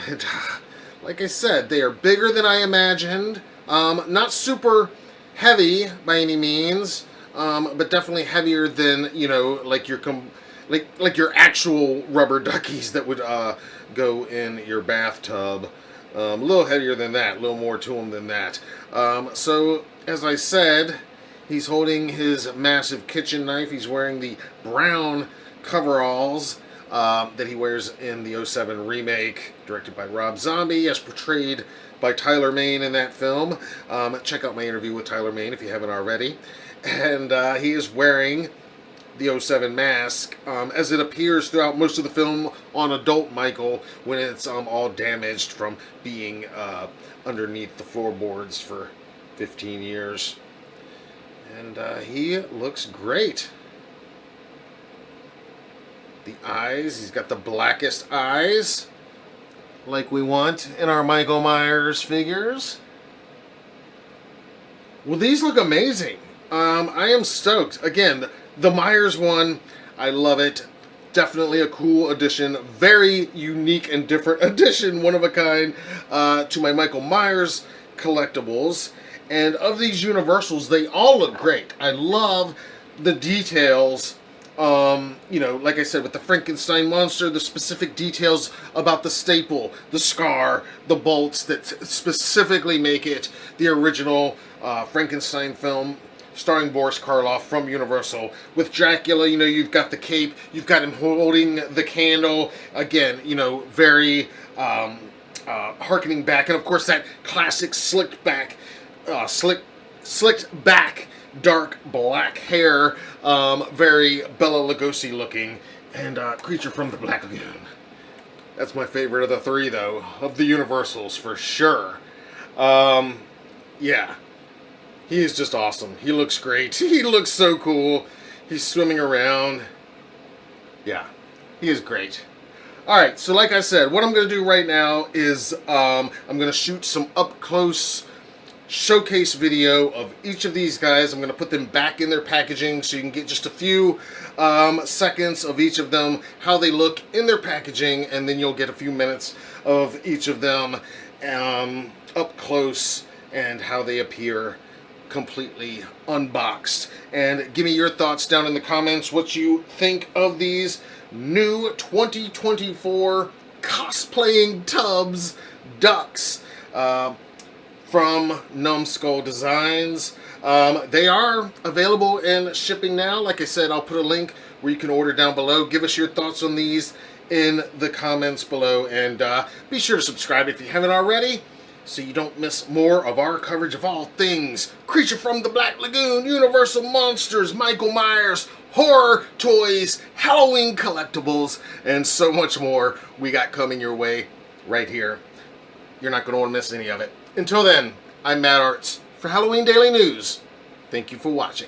S1: And, like I said, they are bigger than I imagined. Not super heavy by any means, but definitely heavier than, you know, like your your actual rubber duckies that would go in your bathtub. A little heavier than that, a little more to him than that. So, as I said, he's holding his massive kitchen knife. He's wearing the brown coveralls that he wears in the 07 remake, directed by Rob Zombie, as portrayed by Tyler Mane in that film. Check out my interview with Tyler Mane if you haven't already. And he is wearing the 07 mask, as it appears throughout most of the film on adult Michael, when it's all damaged from being underneath the floorboards for 15 years. And he looks great. The eyes, he's got the blackest eyes, like we want in our Michael Myers figures. Well, these look amazing. I am stoked. Again, the Myers one, I love it. Definitely a cool addition. Very unique and different addition, one of a kind, to my Michael Myers collectibles. And of these Universals, they all look great. I love the details. Like I said, with the Frankenstein monster, the specific details about the staple, the scar, the bolts that specifically make it the original Frankenstein film starring Boris Karloff from Universal. With Dracula, you've got the cape, you've got him holding the candle. Again, very harkening back. And of course, that classic slicked back, dark black hair, very Bela Lugosi looking, and Creature from the Black Lagoon. That's my favorite of the three, though, of the Universals, for sure. Yeah. He is just awesome. He looks great. He looks so cool. He's swimming around. Yeah, he is great. Alright, so like I said, what I'm going to do right now is I'm going to shoot some up-close showcase video of each of these guys. I'm going to put them back in their packaging so you can get just a few seconds of each of them, how they look in their packaging, and then you'll get a few minutes of each of them up close and how they appear completely unboxed. And give me your thoughts down in the comments what you think of these new 2024 cosplaying Tubbs ducks from Numbskull Designs. They are available in shipping now. Like I said, I'll put a link where you can order down below. Give us your thoughts on these in the comments below, and be sure to subscribe if you haven't already, so you don't miss more of our coverage of all things Creature from the Black Lagoon, Universal Monsters, Michael Myers, horror toys, Halloween collectibles, and so much more we got coming your way right here. You're not going to want to miss any of it. Until then, I'm Matt Arts for Halloween Daily News. Thank you for watching.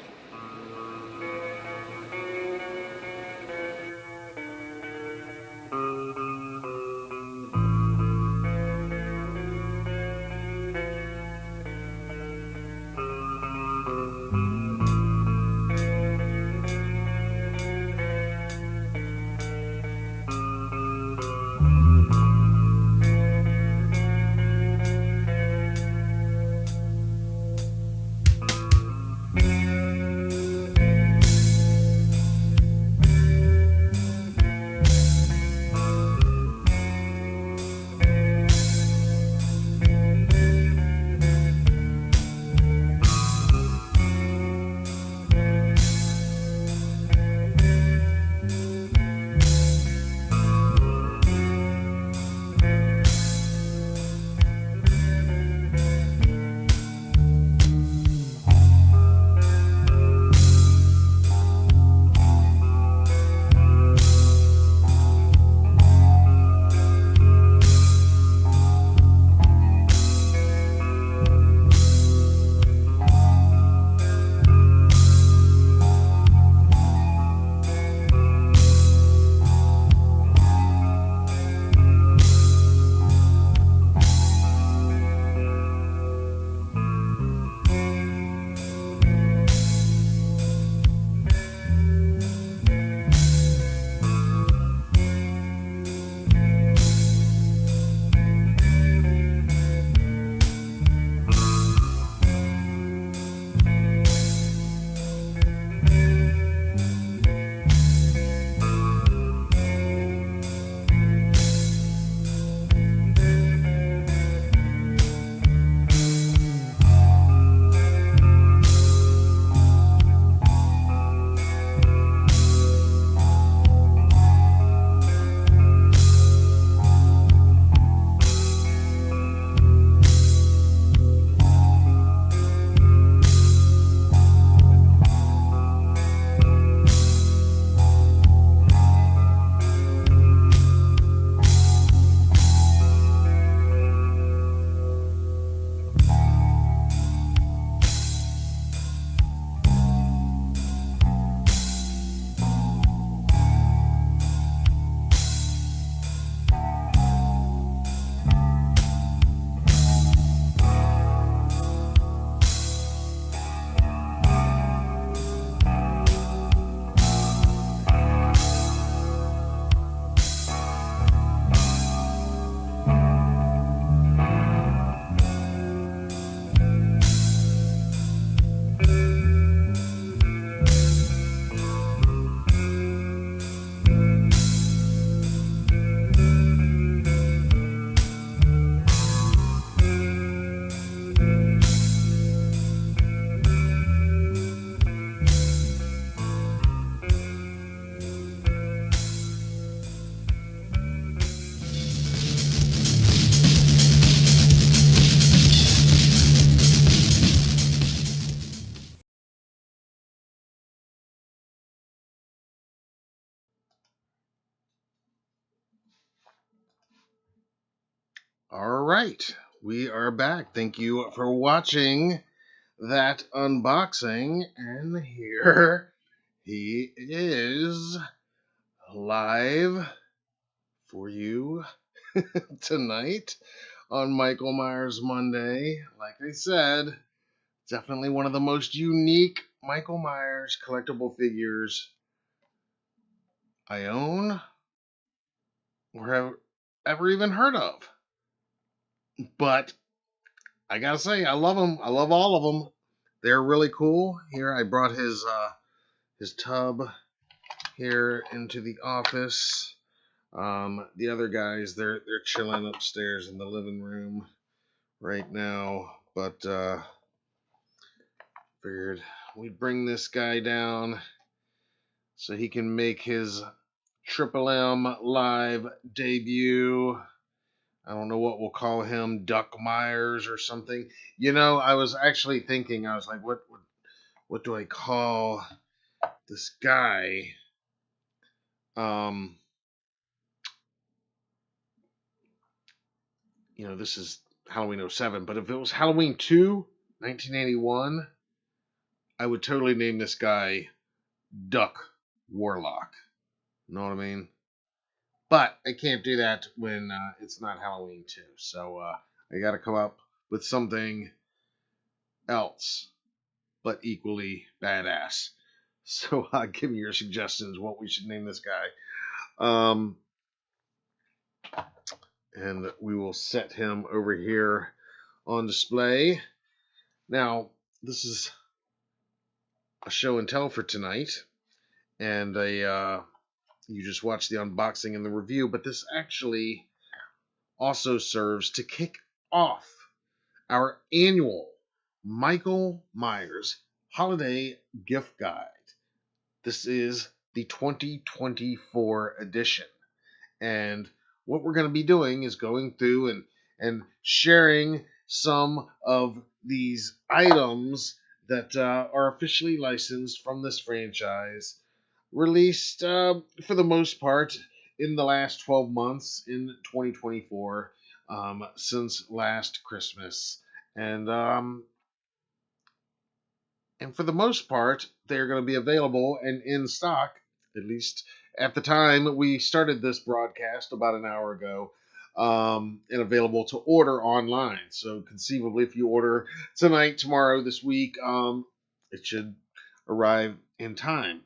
S1: All right, we are back. Thank you for watching that unboxing. And here he is live for you tonight on Michael Myers Monday. Like I said, definitely one of the most unique Michael Myers collectible figures I own or have ever even heard of. But I gotta say, I love them. I love all of them. They're really cool. Here, I brought his tub here into the office. The other guys, they're chilling upstairs in the living room right now, but figured we'd bring this guy down so he can make his Triple M live debut. I don't know what we'll call him, Duck Myers or something. You know, I was actually thinking, I was like, what do I call this guy? Um, this is Halloween '07, but if it was Halloween 2, 1981, I would totally name this guy Duck Warlock. You know what I mean? But I can't do that when it's not Halloween 2. So I got to come up with something else, but equally badass. So give me your suggestions what we should name this guy. And we will set him over here on display. Now, this is a show and tell for tonight, and you just watched the unboxing and the review, but this actually also serves to kick off our annual Michael Myers Holiday Gift Guide. This is the 2024 edition. And what we're going to be doing is going through and sharing some of these items that are officially licensed from this franchise, released for the most part in the last 12 months in 2024, since last Christmas. And for the most part, they're going to be available and in stock, at least at the time we started this broadcast about an hour ago, and available to order online. So conceivably, if you order tonight, tomorrow, this week, it should arrive in time.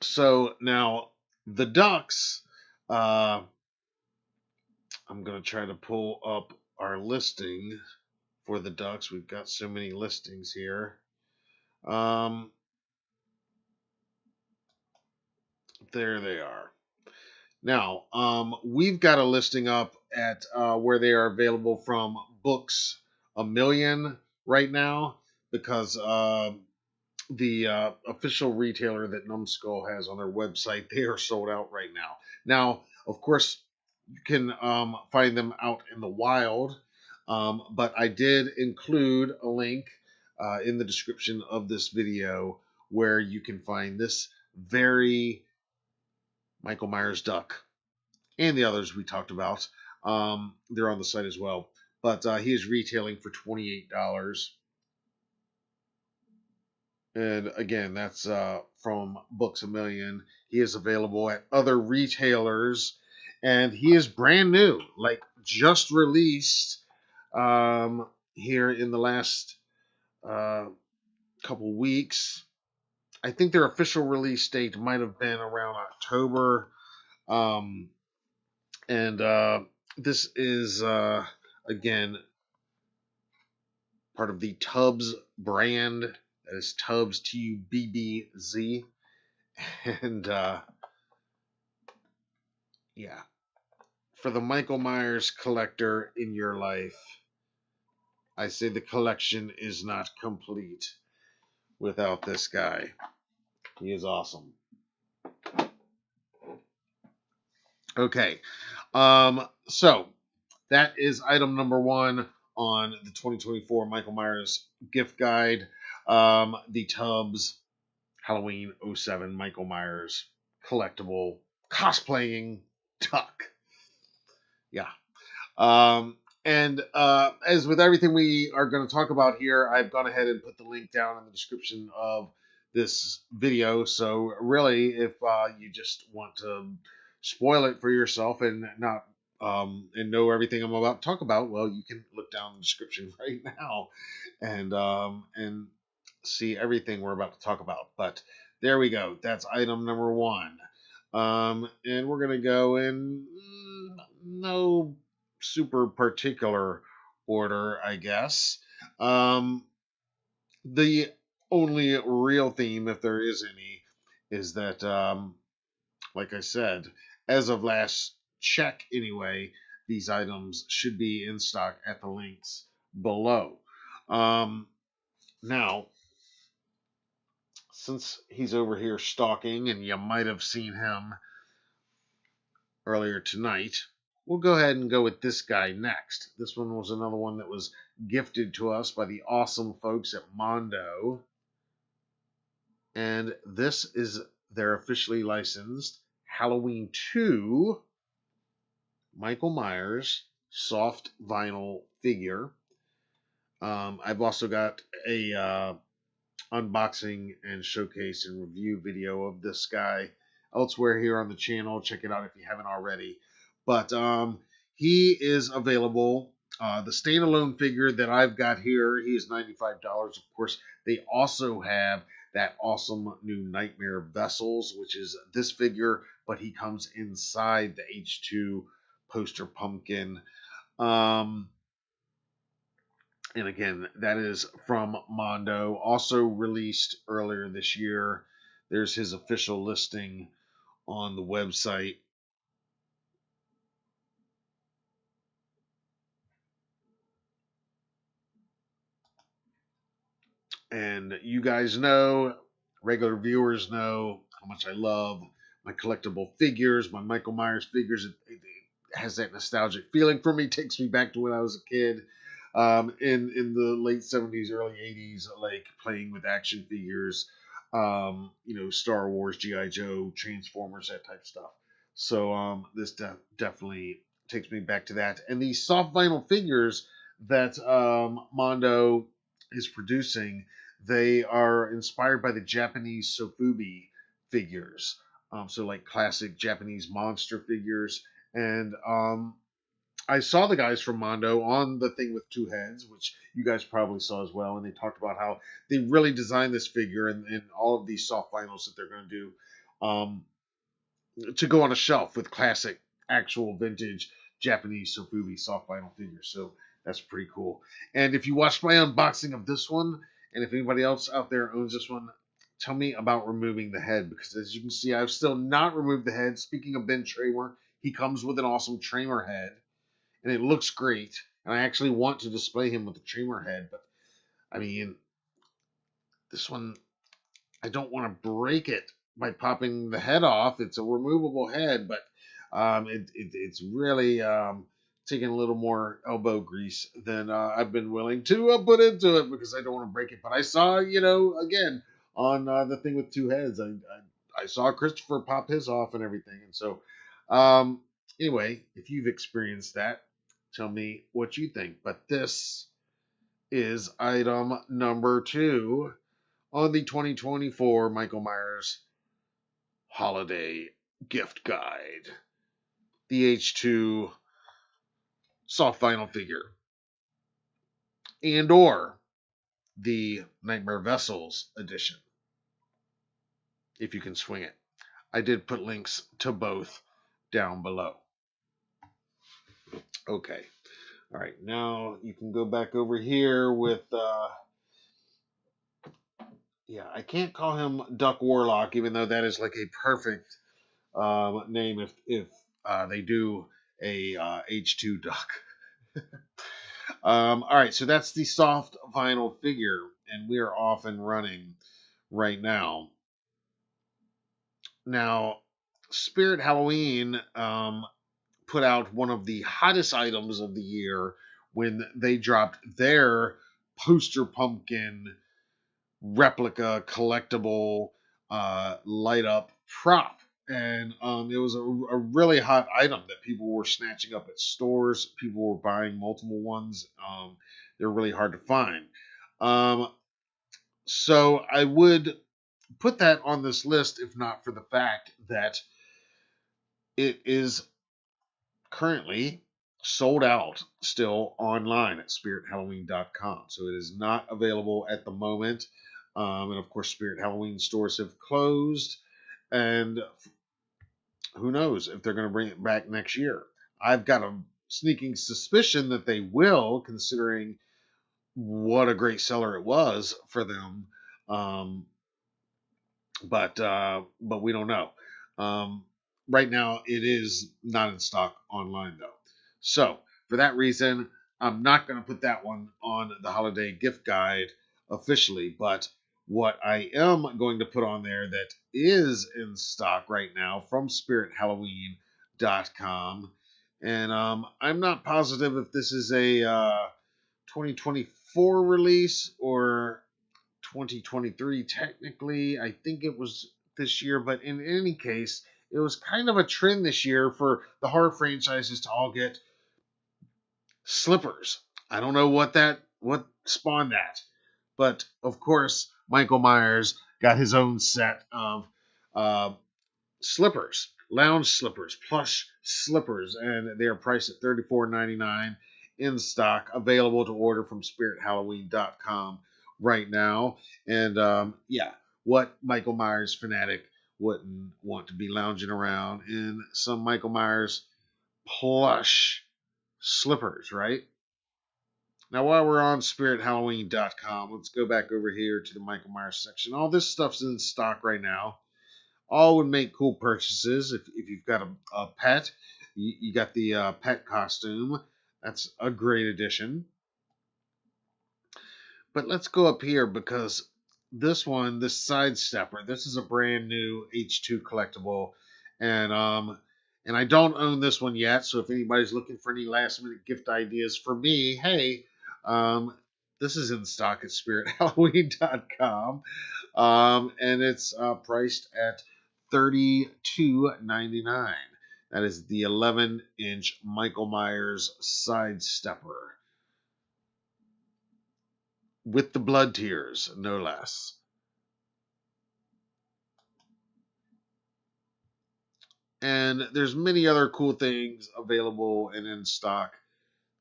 S1: So now the Ducks, I'm going to try to pull up our listing for the Ducks. We've got so many listings here. There they are. Now, we've got a listing up at where they are available from Books A Million right now, because the official retailer that Numbskull has on their website, they are sold out right now. Now, of course, you can find them out in the wild, but I did include a link in the description of this video where you can find this very Michael Myers duck and the others we talked about. They're on the site as well, but he is retailing for $28. And again, that's from Books A Million. He is available at other retailers, and he is brand new, like just released here in the last couple weeks. I think their official release date might have been around October. And this is, again, part of the Tubbs brand. That is Tubbs, Tubbz. And yeah, for the Michael Myers collector in your life, I say the collection is not complete without this guy. He is awesome. Okay, so that is item number one on the 2024 Michael Myers gift guide. The Tubbs Halloween '07 Michael Myers collectible cosplaying duck. Yeah. And as with everything we are going to talk about here, I've gone ahead and put the link down in the description of this video. So really, if you just want to spoil it for yourself and not and know everything I'm about to talk about, well, you can look down in the description right now and see everything we're about to talk about. But there we go. That's item number one. And we're gonna go in no super particular order, I guess. The only real theme, if there is any, is that, like I said, as of last check anyway, these items should be in stock at the links below. Now, since he's over here stalking, and you might have seen him earlier tonight, we'll go ahead and go with this guy next. This one was another one that was gifted to us by the awesome folks at Mondo. And this is their officially licensed Halloween 2 Michael Myers soft vinyl figure. I've also got a unboxing and showcase and review video of this guy elsewhere here on the channel. Check it out if you haven't already. But he is available. The standalone figure that I've got here, he is $95. Of course, they also have that awesome new Nightmare Vessels, which is this figure, but he comes inside the H2 poster pumpkin. And again, that is from Mondo, also released earlier this year. There's his official listing on the website. And you guys know, regular viewers know how much I love my collectible figures, my Michael Myers figures. It has that nostalgic feeling for me. It takes me back to when I was a kid. In the late 70s, early 80s, like playing with action figures, Star Wars, G.I. Joe, Transformers, that type of stuff. So this definitely takes me back to that. And these soft vinyl figures that Mondo is producing, they are inspired by the Japanese Sofubi figures. So like classic Japanese monster figures. And I saw the guys from Mondo on the thing with two heads, which you guys probably saw as well, and they talked about how they really designed this figure and all of these soft vinyls that they're going to do to go on a shelf with classic, actual vintage Japanese Sofubi soft vinyl figures. So that's pretty cool. And if you watched my unboxing of this one, and if anybody else out there owns this one, tell me about removing the head, because as you can see, I've still not removed the head. Speaking of Ben Tramer, he comes with an awesome Tramer head, and it looks great. And I actually want to display him with the Tramer head, but I mean, this one, I don't want to break it by popping the head off. It's a removable head, but it's really taking a little more elbow grease than I've been willing to put into it, because I don't want to break it. But I saw, again, on the thing with two heads, I saw Christopher pop his off and everything. And so, anyway, if you've experienced that, tell me what you think. But this is item number 2 on the 2024 Michael Myers Holiday Gift Guide. The H2 soft vinyl figure. And or the Nightmare Vessels edition, if you can swing it. I did put links to both down below. Okay. All right. Now you can go back over here with... I can't call him Duck Warlock, even though that is like a perfect name if they do a H2 Duck. All right, so that's the soft vinyl figure, and we are off and running right now. Now, Spirit Halloween put out one of the hottest items of the year when they dropped their poster pumpkin replica collectible light up prop. And it was a really hot item that people were snatching up at stores. People were buying multiple ones. They're really hard to find. So I would put that on this list if not for the fact that it is currently sold out still online at spirithalloween.com. So it is not available at the moment. And of course, Spirit Halloween stores have closed. And who knows if they're going to bring it back next year. I've got a sneaking suspicion that they will, considering what a great seller it was for them. Um, but we don't know. Um, right now, it is not in stock online though. So for that reason, I'm not going to put that one on the holiday gift guide officially. But what I am going to put on there that is in stock right now from SpiritHalloween.com, and I'm not positive if this is a 2024 release or 2023 technically. I think it was this year, but in any case, it was kind of a trend this year for the horror franchises to all get slippers. I don't know what spawned that, but of course, Michael Myers got his own set of uh, slippers, lounge slippers, plush slippers, and they are priced at $34.99 in stock, available to order from SpiritHalloween.com right now. And yeah, what Michael Myers fanatic wouldn't want to be lounging around in some Michael Myers plush slippers, right? Now, while we're on SpiritHalloween.com, let's go back over here to the Michael Myers section. All this stuff's in stock right now. All would make cool purchases if you've got a pet. You got the pet costume. That's a great addition. But let's go up here because this Sidestepper, this is a brand new H2 collectible, and I don't own this one yet. So if anybody's looking for any last minute gift ideas for me, hey, um, this is in stock at SpiritHalloween.com, and it's priced at $32.99. That is the 11-inch Michael Myers Sidestepper with the blood tears, no less. And there's many other cool things available and in stock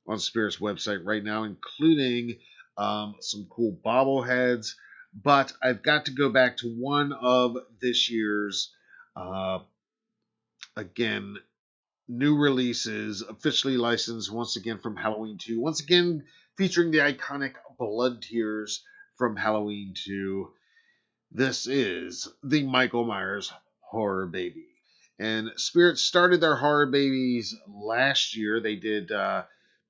S1: on Spirit's website right now, including some cool bobbleheads. But I've got to go back to one of this year's, uh, again, new releases, officially licensed once again from Halloween 2. Once again, featuring the iconic blood tears from Halloween 2. This is the Michael Myers Horror Baby. And Spirit started their Horror Babies last year. They did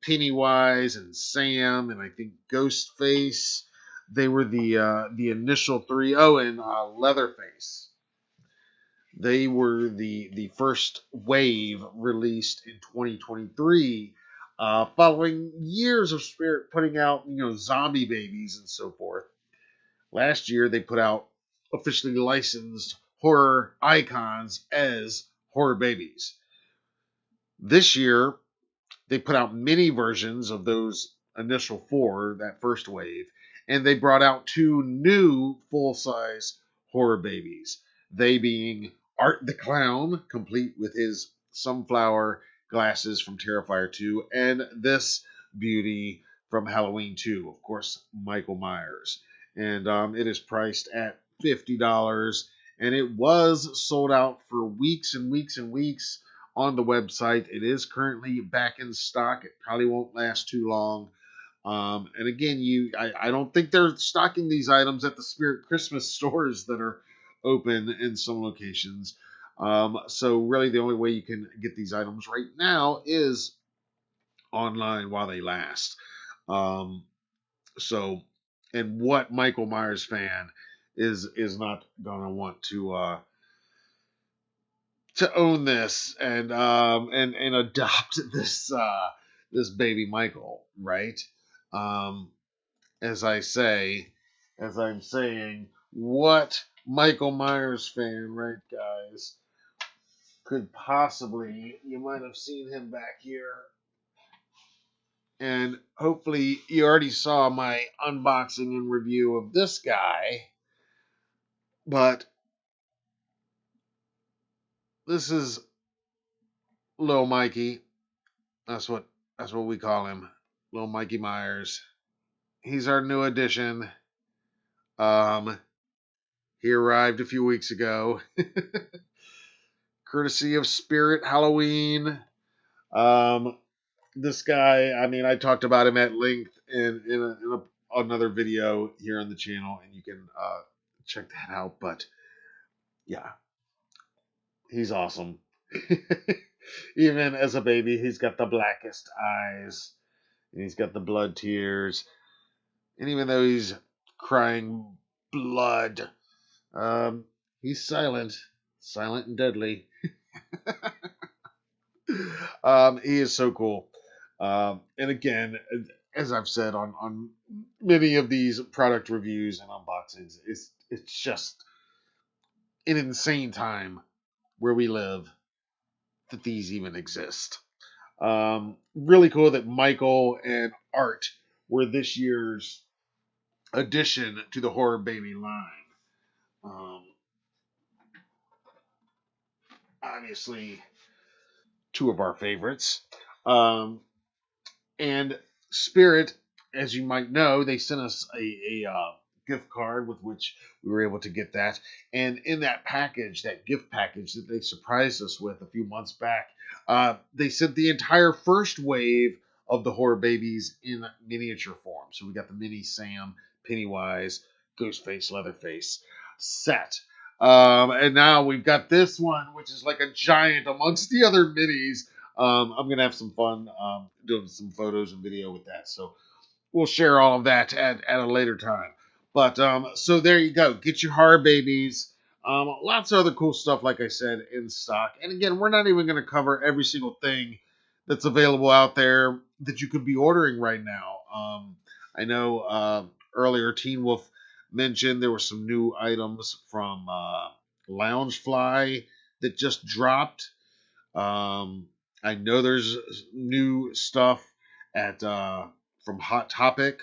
S1: Pennywise and Sam and I think Ghostface. They were the initial three. Oh, and Leatherface. They were the first wave released in 2023, following years of Spirit putting out zombie babies and so forth. Last year, they put out officially licensed horror icons as horror babies. This year, they put out mini versions of those initial four, that first wave, and they brought out two new full-size horror babies. They being Art the Clown, complete with his sunflower glasses from Terrifier 2, and this beauty from Halloween 2, of course, Michael Myers. And it is priced at $50, and it was sold out for weeks and weeks and weeks on the website. It is currently back in stock. It probably won't last too long. And again, I don't think they're stocking these items at the Spirit Christmas stores that are open in some locations. So really the only way you can get these items right now is online while they last. So, and what Michael Myers fan is not gonna want to own this and adopt this baby Michael, right? Um, as I say, as I'm saying, what Michael Myers fan, right, guys, could possibly, you might have seen him back here, and hopefully you already saw my unboxing and review of this guy, but this is Lil Mikey. That's what we call him, Lil Mikey Myers. He's our new addition. Um, he arrived a few weeks ago, courtesy of Spirit Halloween. Um, this guy, I mean, I talked about him at length another video here on the channel, and you can check that out. But yeah, he's awesome. Even as a baby, he's got the blackest eyes, and he's got the blood tears. And even though he's crying blood, um, he's silent and deadly. He is so cool. And again, as I've said on many of these product reviews and unboxings, it's just an insane time where we live that these even exist. Really cool that Michael and Art were this year's addition to the Horror Baby line. Um, Obviously, two of our favorites. Um, And Spirit, as you might know, they sent us a gift card with which we were able to get that. And in that package, that gift package that they surprised us with a few months back, they sent the entire first wave of the Horror Babies in miniature form. So we got the mini Sam, Pennywise, Ghostface, Leatherface set. And now we've got this one, which is like a giant amongst the other minis. I'm gonna have some fun doing some photos and video with that. So we'll share all of that at a later time. But so there you go. Get your horror babies. Lots of other cool stuff, like I said, in stock. And again, we're not even going to cover every single thing that's available out there that you could be ordering right now. I know earlier Teen Wolf mentioned there were some new items from Loungefly that just dropped. I know there's new stuff at from Hot Topic.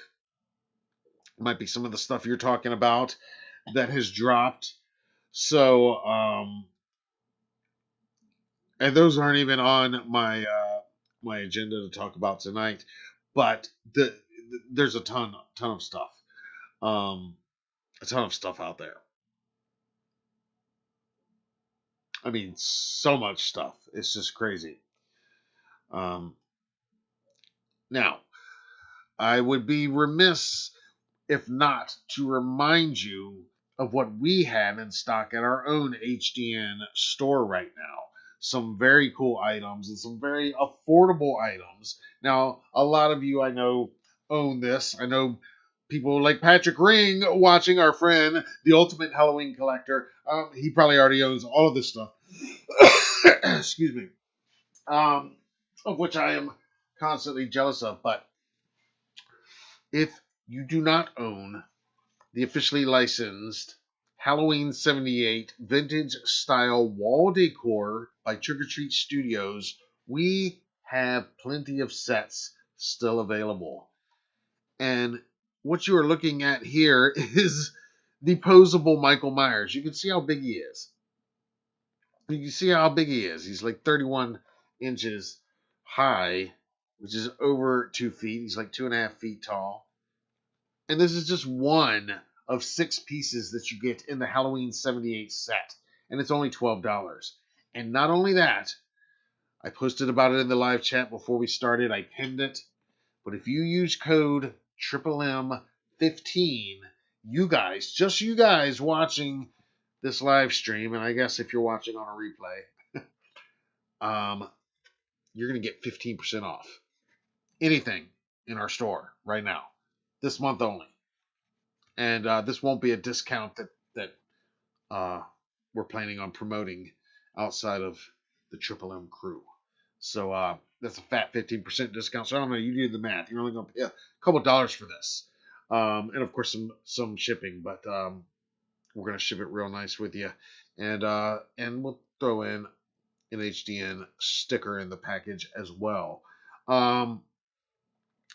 S1: Might be some of the stuff you're talking about that has dropped. So, and those aren't even on my agenda to talk about tonight. But there's a ton of stuff, um, a ton of stuff out there. I mean, so much stuff. It's just crazy. Um, Now, I would be remiss if not to remind you of what we have in stock at our own HDN store right now. Some very cool items and some very affordable items. Now, a lot of you I know own this. I know people like Patrick Ring watching, our friend, the ultimate Halloween collector. He probably already owns all of this stuff. Excuse me. Um, of which I am constantly jealous of. But if you do not own the officially licensed Halloween 78 vintage style wall decor by Trick or Treat Studios, we have plenty of sets still available. And what you are looking at here is the posable Michael Myers. You can see how big he is. You can see how big he is. He's like 31 inches high, which is over 2 feet. He's like 2.5 feet tall. And this is just one of 6 pieces that you get in the Halloween 78 set. And it's only $12. And not only that, I posted about it in the live chat before we started. I pinned it. But if you use code MMM15, you guys, just you guys watching this live stream, and I guess if you're watching on a replay, you're going to get 15% off anything in our store right now, this month only. And this won't be a discount that uh, we're planning on promoting outside of the Triple M crew. So that's a fat 15% discount. So I don't know. You do the math. You're only going to pay a couple dollars for this, and of course some shipping. But we're going to ship it real nice with you, and we'll throw in an HDN sticker in the package as well. And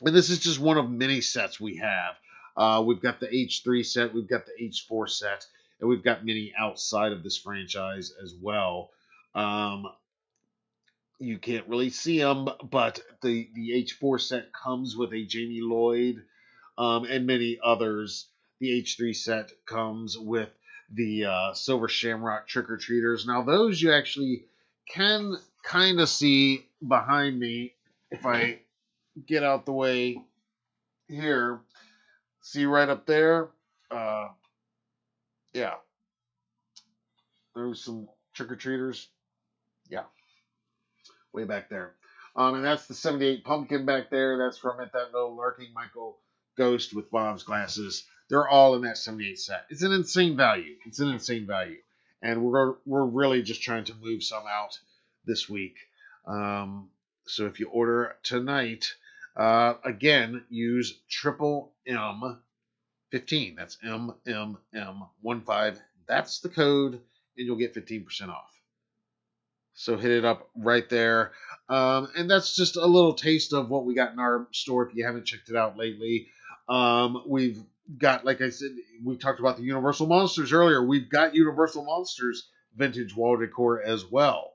S1: this is just one of many sets we have. We've got the H3 set, we've got the H4 set, and we've got many outside of this franchise as well. You can't really see them, but the H4 set comes with a Jamie Lloyd and many others. The H3 set comes with the Silver Shamrock Trick or Treaters. Now, those you actually can kind of see behind me if I get out the way here. See right up there? Uh, yeah, there's some trick or treaters. Yeah, way back there. And that's the 78 pumpkin back there. That's from it, that little lurking Michael ghost with Bob's glasses. They're all in that 78 set. It's an insane value. It's an insane value. And we're really just trying to move some out this week. So if you order tonight, again, use triple M 15. That's MMM15. That's the code, and you'll get 15% off. So hit it up right there. And that's just a little taste of what we got in our store if you haven't checked it out lately. We've got, like I said, we talked about the Universal Monsters earlier. We've got Universal Monsters vintage wall decor as well.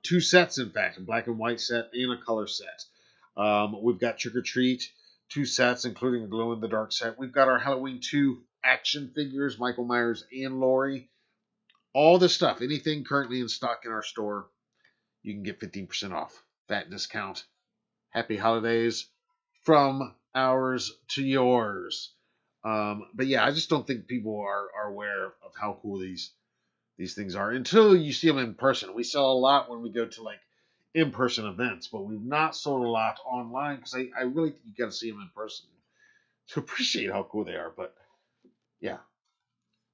S1: Two sets, in fact, a black and white set and a color set. We've got Trick or Treat, two sets, including a glow in the dark set. We've got our Halloween 2 action figures, Michael Myers and Laurie. All this stuff, anything currently in stock in our store, you can get 15% off. That discount. Happy holidays from ours to yours. But yeah, I just don't think people are aware of how cool these things are until you see them in person. We sell a lot when we go to like in-person events, but we've not sold a lot online because I really think you got to see them in person to appreciate how cool they are. But yeah,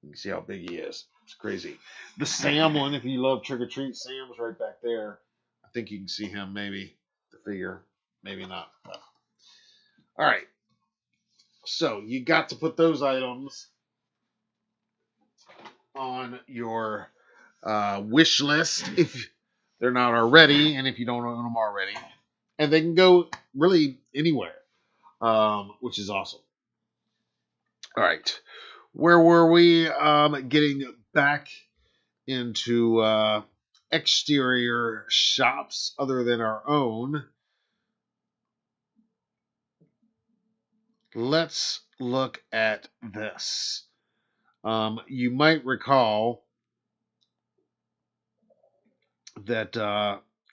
S1: you can see how big he is. It's crazy. The Sam one, if you love Trick or Treat, Sam's right back there. I think you can see him, maybe the figure, maybe not. But. All right. So you got to put those items on your wish list if they're not already, and if you don't own them already, and they can go really anywhere, which is awesome. All right. Where were we? Getting back into exterior shops other than our own. Let's look at this. You might recall that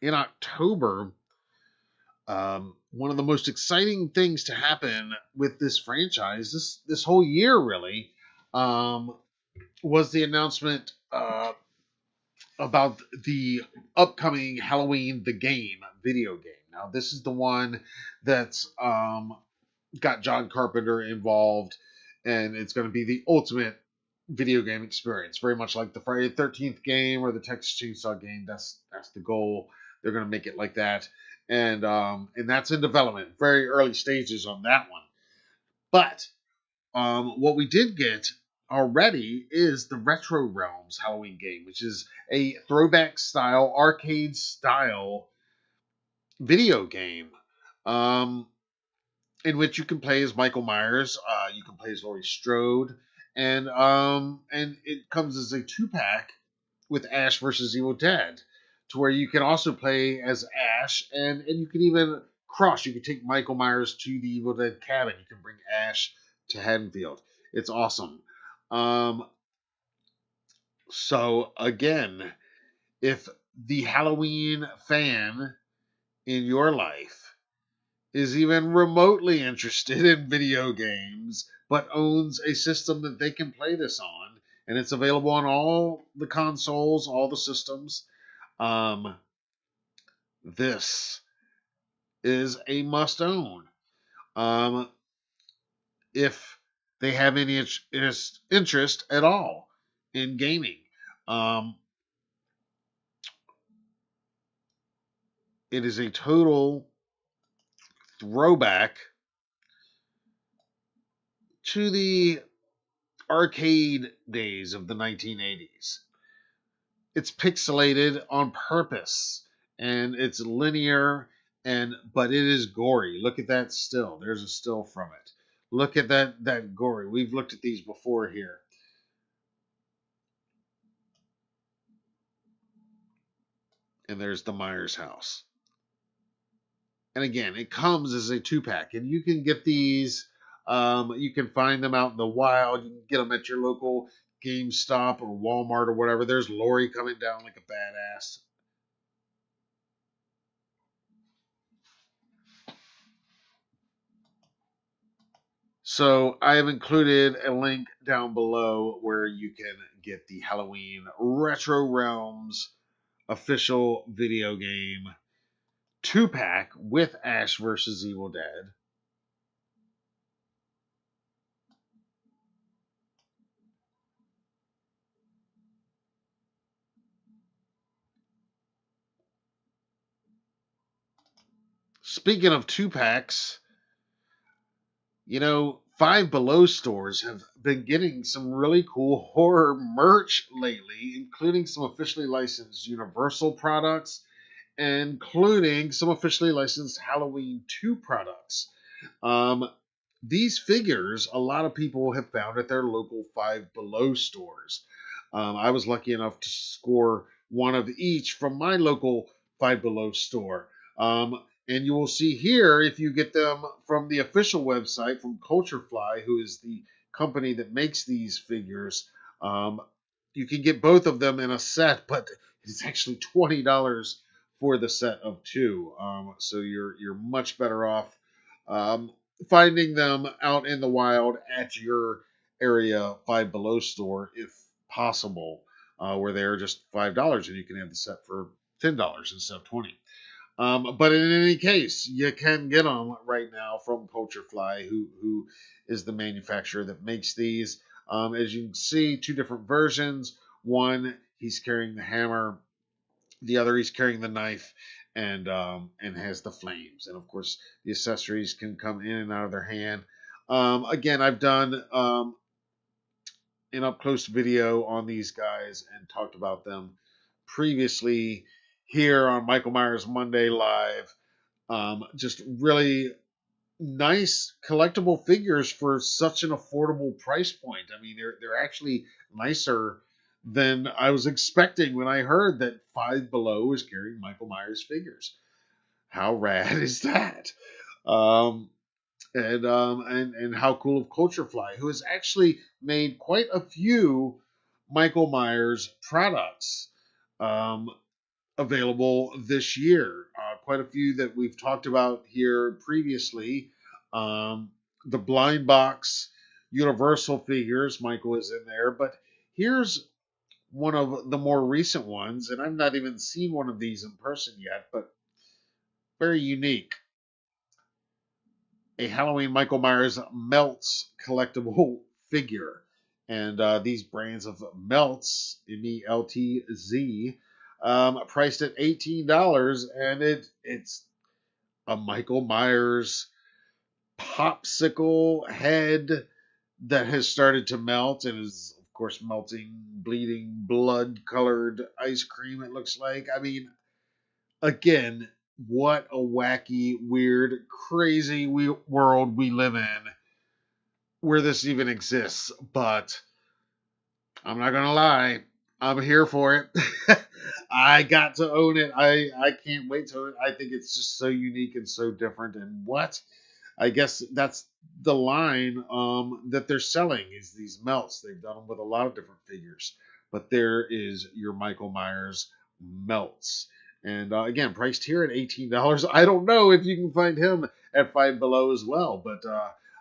S1: in October, one of the most exciting things to happen with this franchise, this whole year really, was the announcement about the upcoming Halloween the Game video game. Now, this is the one that's got John Carpenter involved, and it's going to be the ultimate video game experience, very much like the Friday the 13th game or the Texas Chainsaw game. That's the goal. They're going to make it like that, and that's in development, very early stages on that one. But what we did get already is the Retro Realms Halloween game, which is a throwback style, arcade style video game. In which you can play as Michael Myers, you can play as Laurie Strode, and it comes as a 2-pack with Ash versus Evil Dead, to where you can also play as Ash, and you can even cross. You can take Michael Myers to the Evil Dead cabin. You can bring Ash to Haddonfield. It's awesome. So again, if the Halloween fan in your life is even remotely interested in video games, but owns a system that they can play this on, and it's available on all the consoles, all the systems, this is a must own. If they have any interest at all in gaming. It is a total throwback to the arcade days of the 1980s. It's pixelated on purpose, and it's linear, but it is gory. Look at that still. There's a still from it. Look at that gory. We've looked at these before here. And there's the Myers house. And again, it comes as a 2-pack, and you can get these. You can find them out in the wild. You can get them at your local GameStop or Walmart or whatever. There's Laurie coming down like a badass. So I have included a link down below where you can get the Halloween Retro Realms official video game 2-pack with Ash vs. Evil Dead. Speaking of 2-packs, Five Below stores have been getting some really cool horror merch lately, including some officially licensed Universal products, including some officially licensed Halloween 2 products. Um, these figures, a lot of people have found at their local Five Below stores. I was lucky enough to score one of each from my local Five Below store. And you will see here, if you get them from the official website from Culturefly, who is the company that makes these figures, um, you can get both of them in a set, but it's actually $20 for the set of two. So you're much better off um, finding them out in the wild at your area Five Below store if possible, where they're just $5 and you can have the set for $10 instead of 20. But in any case, you can get them right now from Culturefly, who is the manufacturer that makes these. As you can see, two different versions. One, he's carrying the hammer. The other, he's carrying the knife and has the flames. And of course, the accessories can come in and out of their hand. Again, I've done an up close video on these guys and talked about them previously here on Michael Myers Monday Live. Just really nice collectible figures for such an affordable price point. I mean, they're actually nicer than I was expecting when I heard that Five Below was carrying Michael Myers figures. How rad is that? Um, and how cool of Culturefly, who has actually made quite a few Michael Myers products um, available this year. Quite a few that we've talked about here previously. The blind box Universal figures, Michael is in there, but here's one of the more recent ones, and I've not even seen one of these in person yet, but very unique. A Halloween Michael Myers Melts collectible figure. And these brands of Melts, Meltz, priced at $18, and it's a Michael Myers popsicle head that has started to melt and is, of course, melting, bleeding, blood colored ice cream, it looks like. I mean, again, what a wacky, weird, crazy world we live in where this even exists. But I'm not going to lie, I'm here for it. I got to own it. I can't wait to own it. I think it's just so unique and so different. And what? I guess that's the line that they're selling is these melts. They've done them with a lot of different figures, but there is your Michael Myers melts, and again, priced here at $18. I don't know if you can find him at Five Below as well, but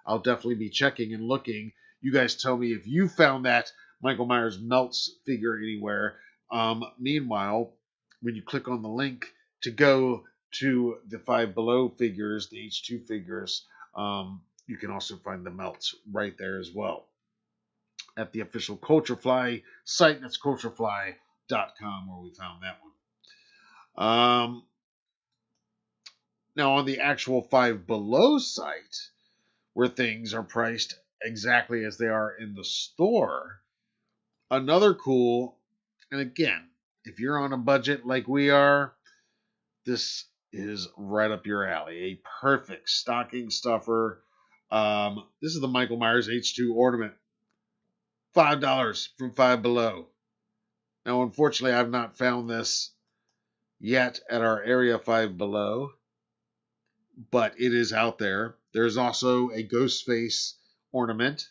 S1: I'll definitely be checking and looking. You guys tell me if you found that Michael Myers melts figure anywhere. Meanwhile, when you click on the link to go to the Five Below figures, the H2 figures, you can also find the melts right there as well at the official Culturefly site. That's culturefly.com where we found that one. Now, on the actual Five Below site, where things are priced exactly as they are in the store, another cool, and again, if you're on a budget like we are, this is right up your alley. A perfect stocking stuffer. This is the Michael Myers H2 ornament. $5 from Five Below. Now, unfortunately, I've not found this yet at our area Five Below, but it is out there. There's also a Ghostface ornament.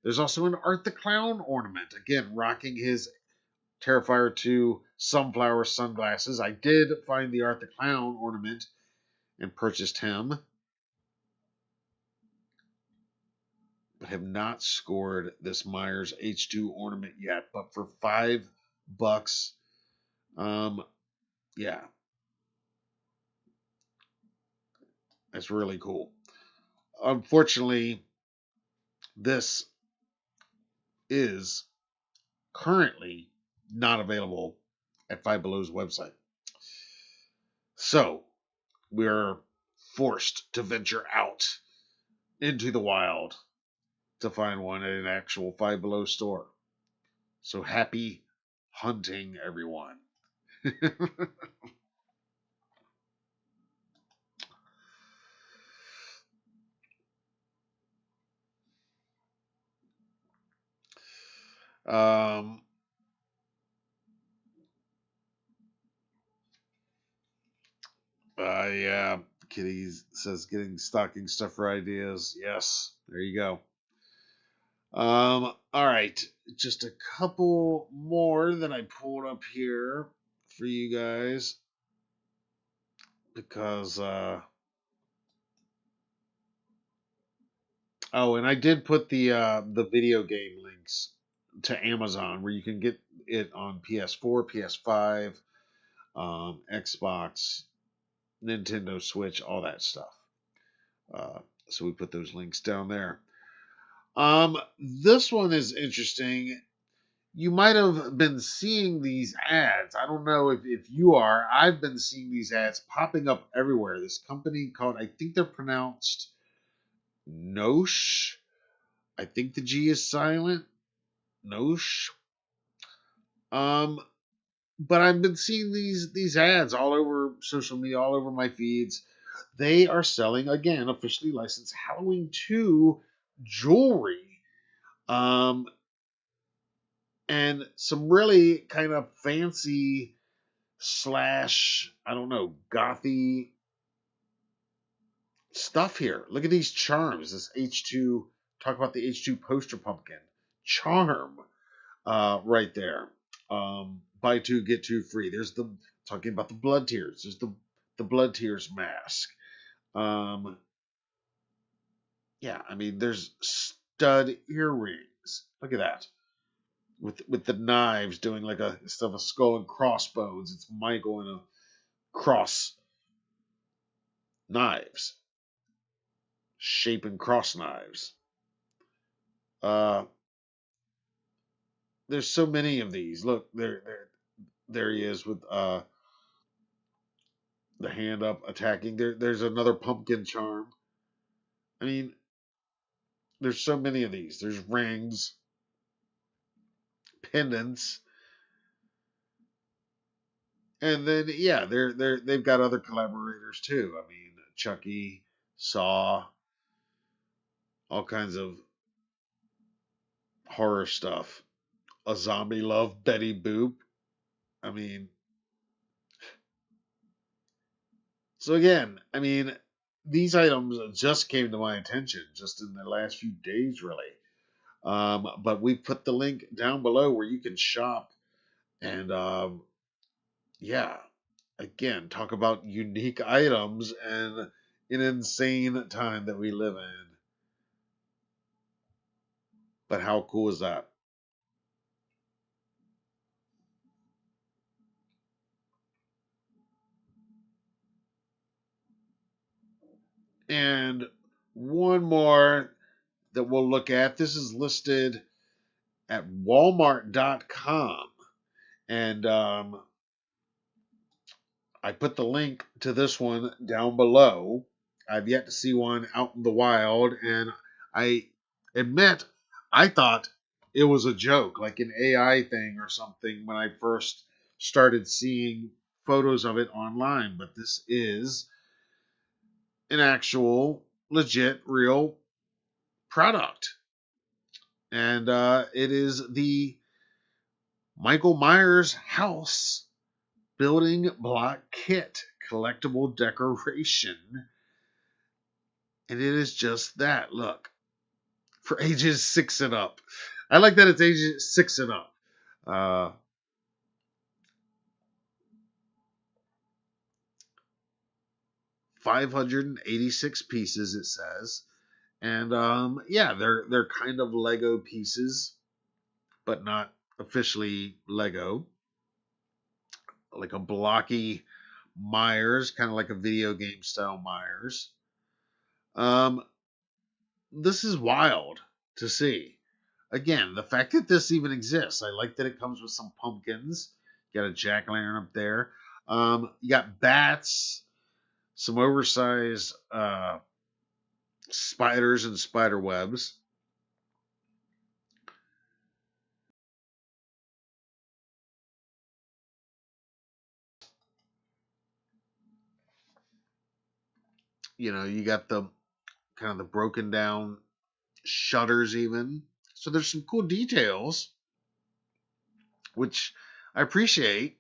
S1: There's also an Art the Clown ornament. Again, rocking his Terrifier 2 sunflower sunglasses. I did find the Art the Clown ornament and purchased him. have not scored this Myers H2 ornament yet, but for $5, yeah, that's really cool. Unfortunately, this is currently not available at Five Below's website. So we're forced to venture out into the wild to find one at an actual Five Below store. So happy hunting, everyone. um, yeah, Kitty says getting stocking stuffer ideas. Yes, there you go. All right, just a couple more that I pulled up here for you guys because oh, and I did put the video game links to Amazon where you can get it on PS4, PS5, Xbox, Nintendo Switch, all that stuff. Uh, so we put those links down there. This one is interesting. You might have been seeing these ads. I don't know if you are. I've been seeing these ads popping up everywhere. This company called, I think they're pronounced Nosh. I think the G is silent. Nosh. Um, but I've been seeing these ads all over social media, all over my feeds. They are selling again officially licensed Halloween 2 jewelry. Um, and some really kind of fancy slash, I don't know, gothy stuff here. Look at these charms. This H2, talk about the H2 poster pumpkin charm right there. Buy two, get two free. There's the, talking about the blood tears. There's the blood tears mask. Um, yeah, I mean, there's stud earrings. Look at that. With the knives doing like a instead of a skull and crossbones, it's Michael and a cross knives, shaping cross knives. Uh, there's so many of these. Look, there he is with the hand up attacking. There's another pumpkin charm. I mean, there's so many of these. There's rings, pendants, and then yeah, they've got other collaborators too. I mean, Chucky, Saw, all kinds of horror stuff. A zombie love Betty Boop. I mean, so again, I mean, these items just came to my attention just in the last few days, really. But we put the link down below where you can shop and yeah, again, talk about unique items and an insane time that we live in. But how cool is that? And one more that we'll look at. This is listed at walmart.com. And I put the link to this one down below. I've yet to see one out in the wild, and I admit I thought it was a joke, like an AI thing or something, when I first started seeing photos of it online. But this is an actual, legit, real product, and it is the Michael Myers house building block kit collectible decoration. And it is just that. Look, for ages 6 and up. I like that it's ages 6 and up. 586 pieces, it says. And yeah, they're kind of Lego pieces, but not officially Lego. Like a blocky Myers, kind of like a video game style Myers. Um, this is wild to see. Again, the fact that this even exists, I like that it comes with some pumpkins. You got a jack o' lantern up there. You got bats, some oversized spiders and spider webs. You know, you got the kind of the broken down shutters, even. So there's some cool details, which I appreciate.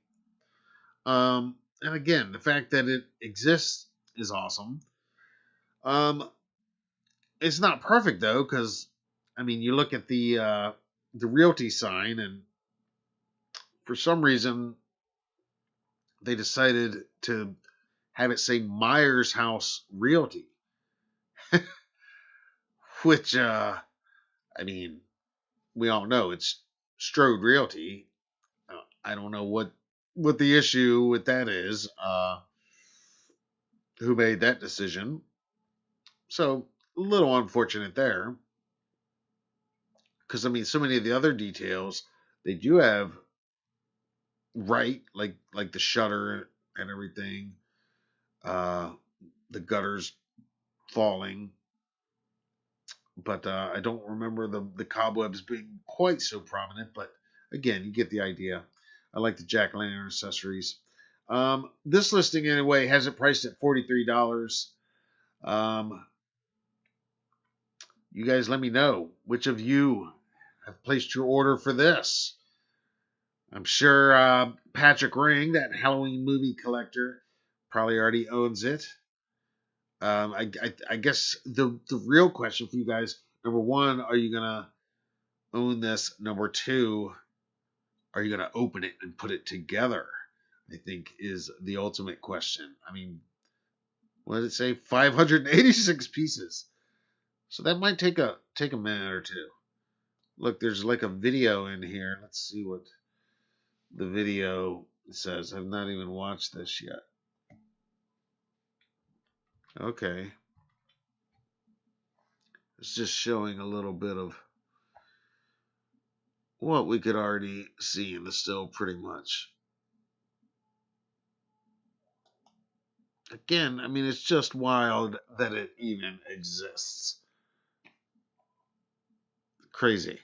S1: And again, the fact that it exists is awesome. Um, it's not perfect though, because I mean, you look at the realty sign, and for some reason they decided to have it say Myers House Realty, which I mean, we all know it's Strode Realty. I don't know what the issue with that is. Who made that decision? So a little unfortunate there, because I mean, so many of the other details they do have right, like the shutter and everything, uh, the gutters falling, but I don't remember the cobwebs being quite so prominent. But again, you get the idea. I like the jack o' lantern accessories. This listing anyway has it priced at $43. Um, you guys, let me know which of you have placed your order for this. I'm sure Patrick Ring, that Halloween movie collector, probably already owns it. I guess the real question for you guys: number one, are you gonna own this? Number two, are you gonna open it and put it together? I think is the ultimate question. I mean, what did it say? 586 pieces. So that might take a minute or two. Look, there's like a video in here. Let's see what the video says. I've not even watched this yet. Okay. It's just showing a little bit of what we could already see in the still pretty much. Again, I mean, it's just wild that it even exists. Crazy.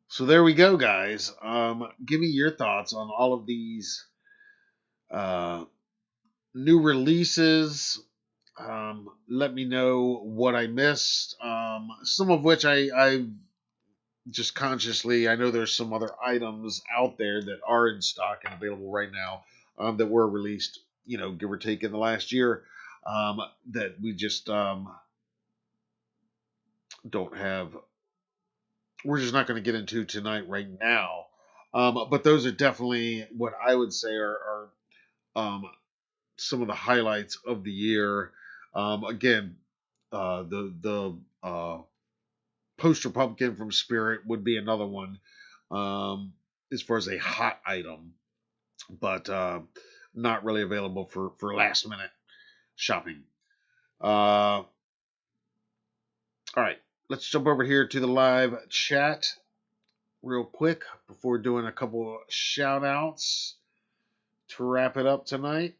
S1: So there we go, guys. Give me your thoughts on all of these uh, new releases. Let me know what I missed. Some of which I just consciously, I know there's some other items out there that are in stock and available right now, that were released, you know, give or take in the last year, that we just don't have. We're just not going to get into tonight right now. But those are definitely what I would say are some of the highlights of the year. Again, the poster pumpkin from Spirit would be another one, as far as a hot item, but not really available for last minute shopping. All right, let's jump over here to the live chat real quick before doing a couple shout outs to wrap it up tonight.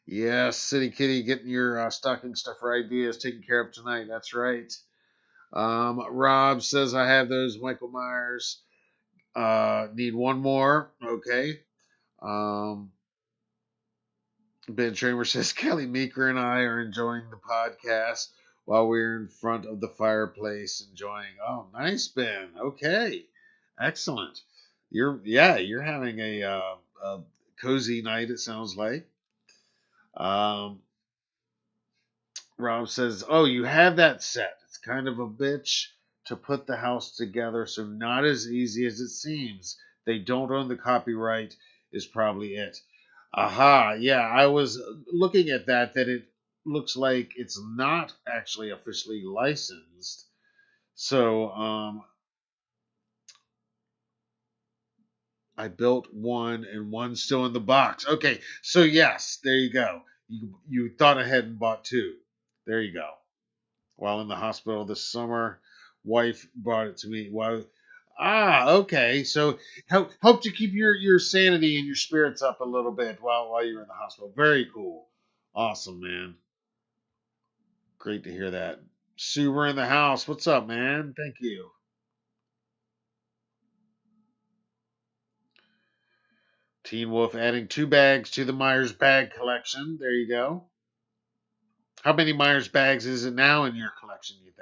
S1: Yes, City Kitty getting your stocking stuffer ideas taken care of tonight. That's right. Rob says I have those Michael Myers. Need one more. Okay. Um, Ben Tramer says Kelly Meeker and I are enjoying the podcast while we're in front of the fireplace enjoying. Oh, nice, Ben. Okay, excellent. You're having a cozy night. It sounds like. Um, Rob says, "Oh, you have that set. It's kind of a bitch to put the house together, so not as easy as it seems. They don't own the copyright, is probably it. Aha, yeah, I was looking at that it looks like it's not actually officially licensed. So, I built one and one's still in the box. Okay, so yes, there you go. You thought ahead and bought two. There you go. While in the hospital this summer, wife brought it to me. Okay. So help to keep your sanity and your spirits up a little bit while you're in the hospital. Very cool. Awesome, man. Great to hear that. Sue, we're in the house. What's up, man? Thank you. Teen Wolf adding 2 bags to the Myers bag collection. There you go. How many Myers bags is it now in your collection, you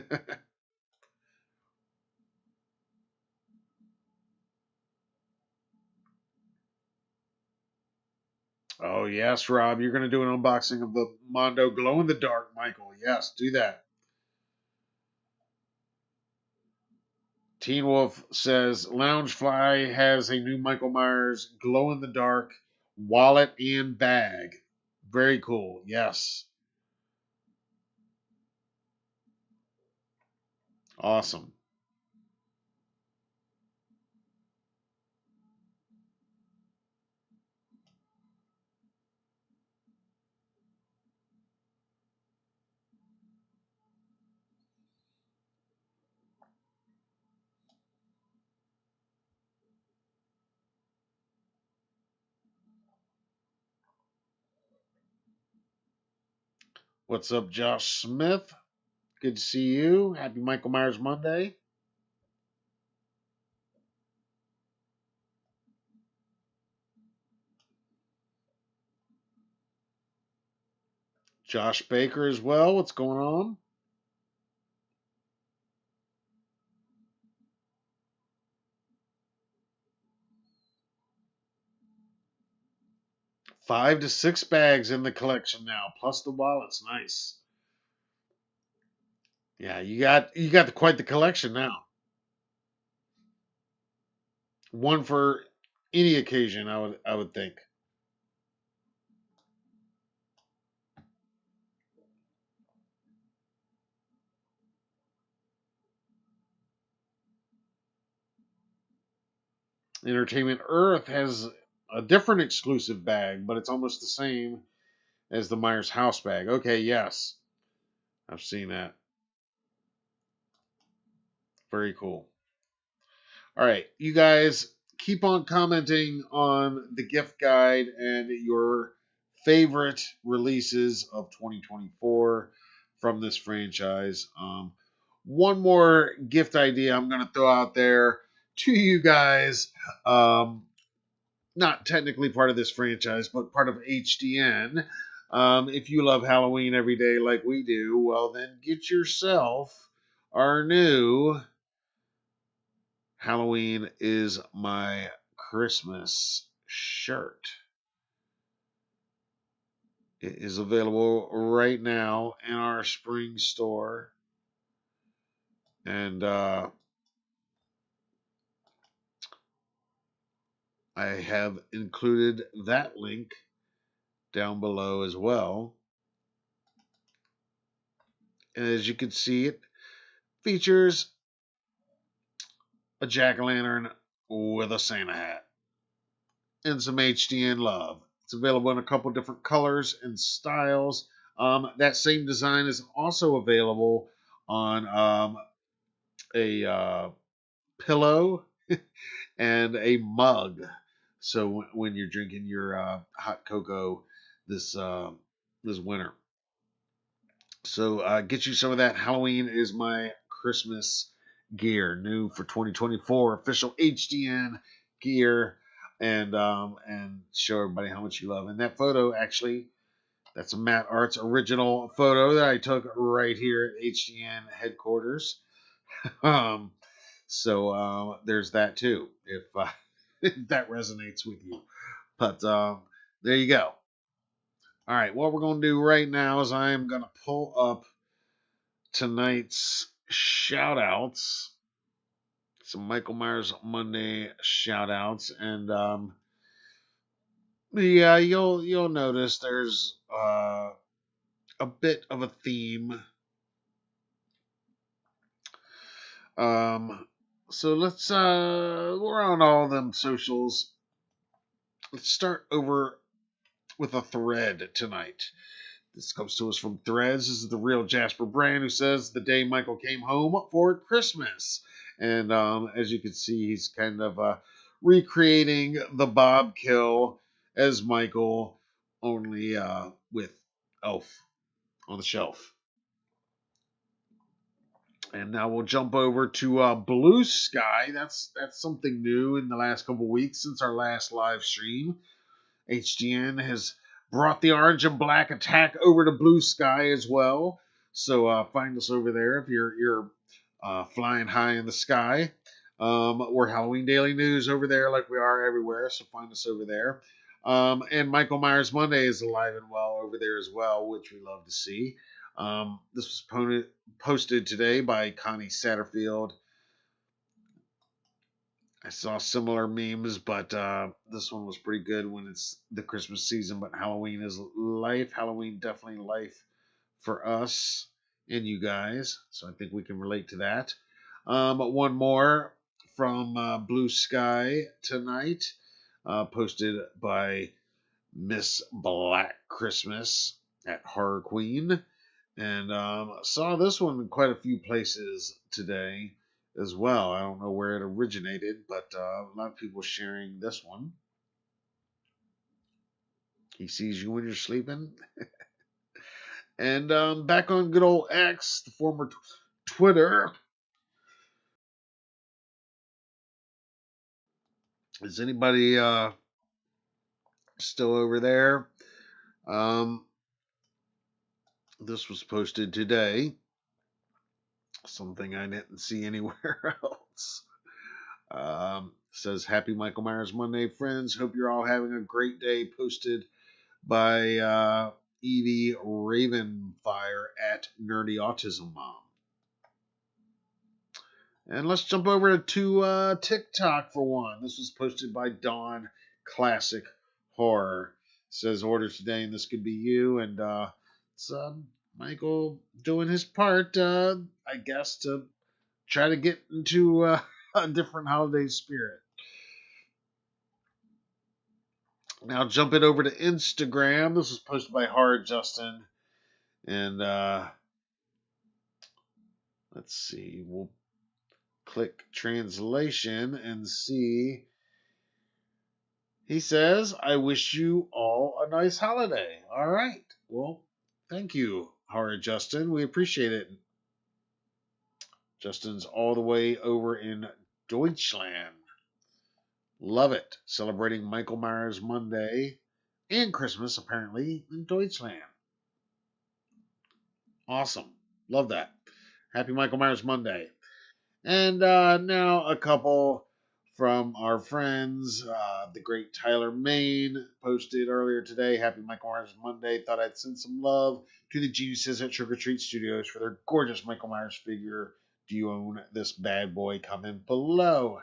S1: think? Oh, yes, Rob. You're going to do an unboxing of the Mondo Glow in the Dark, Michael. Yes, do that. Teen Wolf says Loungefly has a new Michael Myers glow in the dark wallet and bag. Very cool. Yes. Awesome. What's up, Josh Smith? Good to see you. Happy Michael Myers Monday. Josh Baker as well. What's going on? 5 to 6 bags in the collection now, plus the wallets. Nice. Yeah, you got quite the collection now. One for any occasion, I would think. Entertainment Earth has a different exclusive bag, but it's almost the same as the Myers House bag. Okay, yes, I've seen that. Very cool. All right, you guys keep on commenting on the gift guide and your favorite releases of 2024 from this franchise. One more gift idea I'm going to throw out there to you guys. Not technically part of this franchise, but part of HDN. If you love Halloween every day like we do, well, then get yourself our new Halloween is My Christmas shirt. It is available right now in our spring store. And I have included that link down below as well. And as you can see, it features a jack-o'-lantern with a Santa hat and some HDN love. It's available in a couple different colors and styles. That same design is also available on a pillow and a mug. So when you're drinking your hot cocoa this winter, so get you some of that. Halloween is my Christmas gear, new for 2024, official HDN gear, and show everybody how much you love. And that photo actually, that's a Matt Arts original photo that I took right here at HDN headquarters. Um, so there's that too, if, if that resonates with you. But there you go. All right, what we're going to do right now is I am going to pull up tonight's shout outs, some Michael Myers Monday shout outs, and yeah, you'll notice there's a bit of a theme. Um, so let's we're on all them socials. Let's start over with a thread tonight. This comes to us from Threads. This is the real Jasper Brand, who says the day Michael came home for Christmas. And as you can see, he's kind of recreating the Bob kill as Michael, only with Elf on the shelf. And now we'll jump over to Blue Sky. That's something new in the last couple weeks since our last live stream. HDN has brought the orange and black attack over to Blue Sky as well. So find us over there if you're flying high in the sky. We're Halloween Daily News over there like we are everywhere, so find us over there. And Michael Myers Monday is alive and well over there as well, which we love to see. This was posted today by Connie Satterfield. I saw similar memes, but this one was pretty good when it's the Christmas season. But Halloween is life. Halloween definitely life for us and you guys. So I think we can relate to that. One more from Blue Sky tonight, posted by Miss Black Christmas at Horror Queen. And saw this one in quite a few places today as well. I don't know where it originated, but a lot of people sharing this one. He sees you when you're sleeping. And back on good old X, the former Twitter. Is anybody still over there? This was posted today. Something I didn't see anywhere else. Says Happy Michael Myers Monday, friends. Hope you're all having a great day. Posted by Evie Ravenfire at Nerdy Autism Mom. And let's jump over to TikTok for one. This was posted by Dawn Classic Horror. It says order today, and this could be you. And it's Michael doing his part, I guess, to try to get into a different holiday spirit. Now jumping over to Instagram. This was posted by Hard Justin. And let's see. We'll click translation and see. He says, I wish you all a nice holiday. All right. Well, thank you, Hard Justin. We appreciate it. Justin's all the way over in Deutschland. Love it. Celebrating Michael Myers Monday and Christmas, apparently, in Deutschland. Awesome. Love that. Happy Michael Myers Monday. And now a couple from our friends. The great Tyler Main posted earlier today. Happy Michael Myers Monday. Thought I'd send some love to the geniuses at Trick or Treat Studios for their gorgeous Michael Myers figure. Do you own this bad boy? Comment below.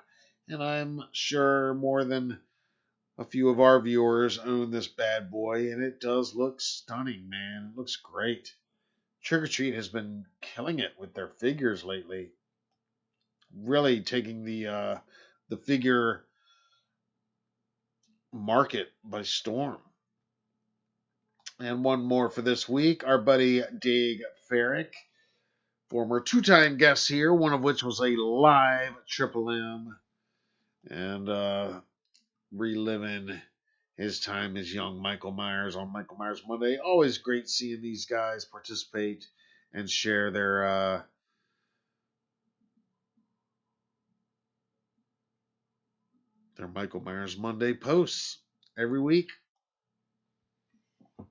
S1: And I'm sure more than a few of our viewers own this bad boy, and it does look stunning, man. It looks great. Trick or Treat has been killing it with their figures lately. Really taking the figure market by storm. And one more for this week. Our buddy Dig Ferrick, former two-time guest here, one of which was a live Triple M, and reliving his time as young Michael Myers on Michael Myers Monday. Always great seeing these guys participate and share their Michael Myers Monday posts every week. All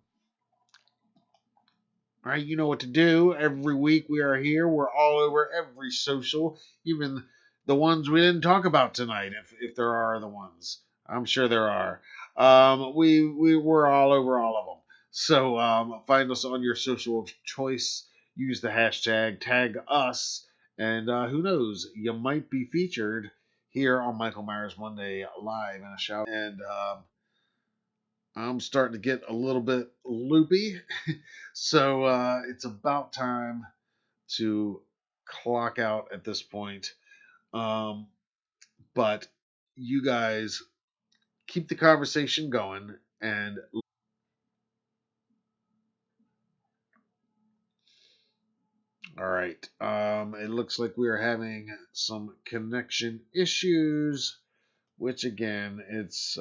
S1: right, you know what to do. Every week we are here. We're all over every social, even the ones we didn't talk about tonight, if there are other ones. I'm sure there are. We're all over all of them. So find us on your social of choice. use the hashtag, tag us, and who knows, you might be featured here on Michael Myers Monday live in a shout. And I'm starting to get a little bit loopy, so it's about time to clock out at this point. Um, but you guys keep the conversation going and all right. It looks like we are having some connection issues, which again, it's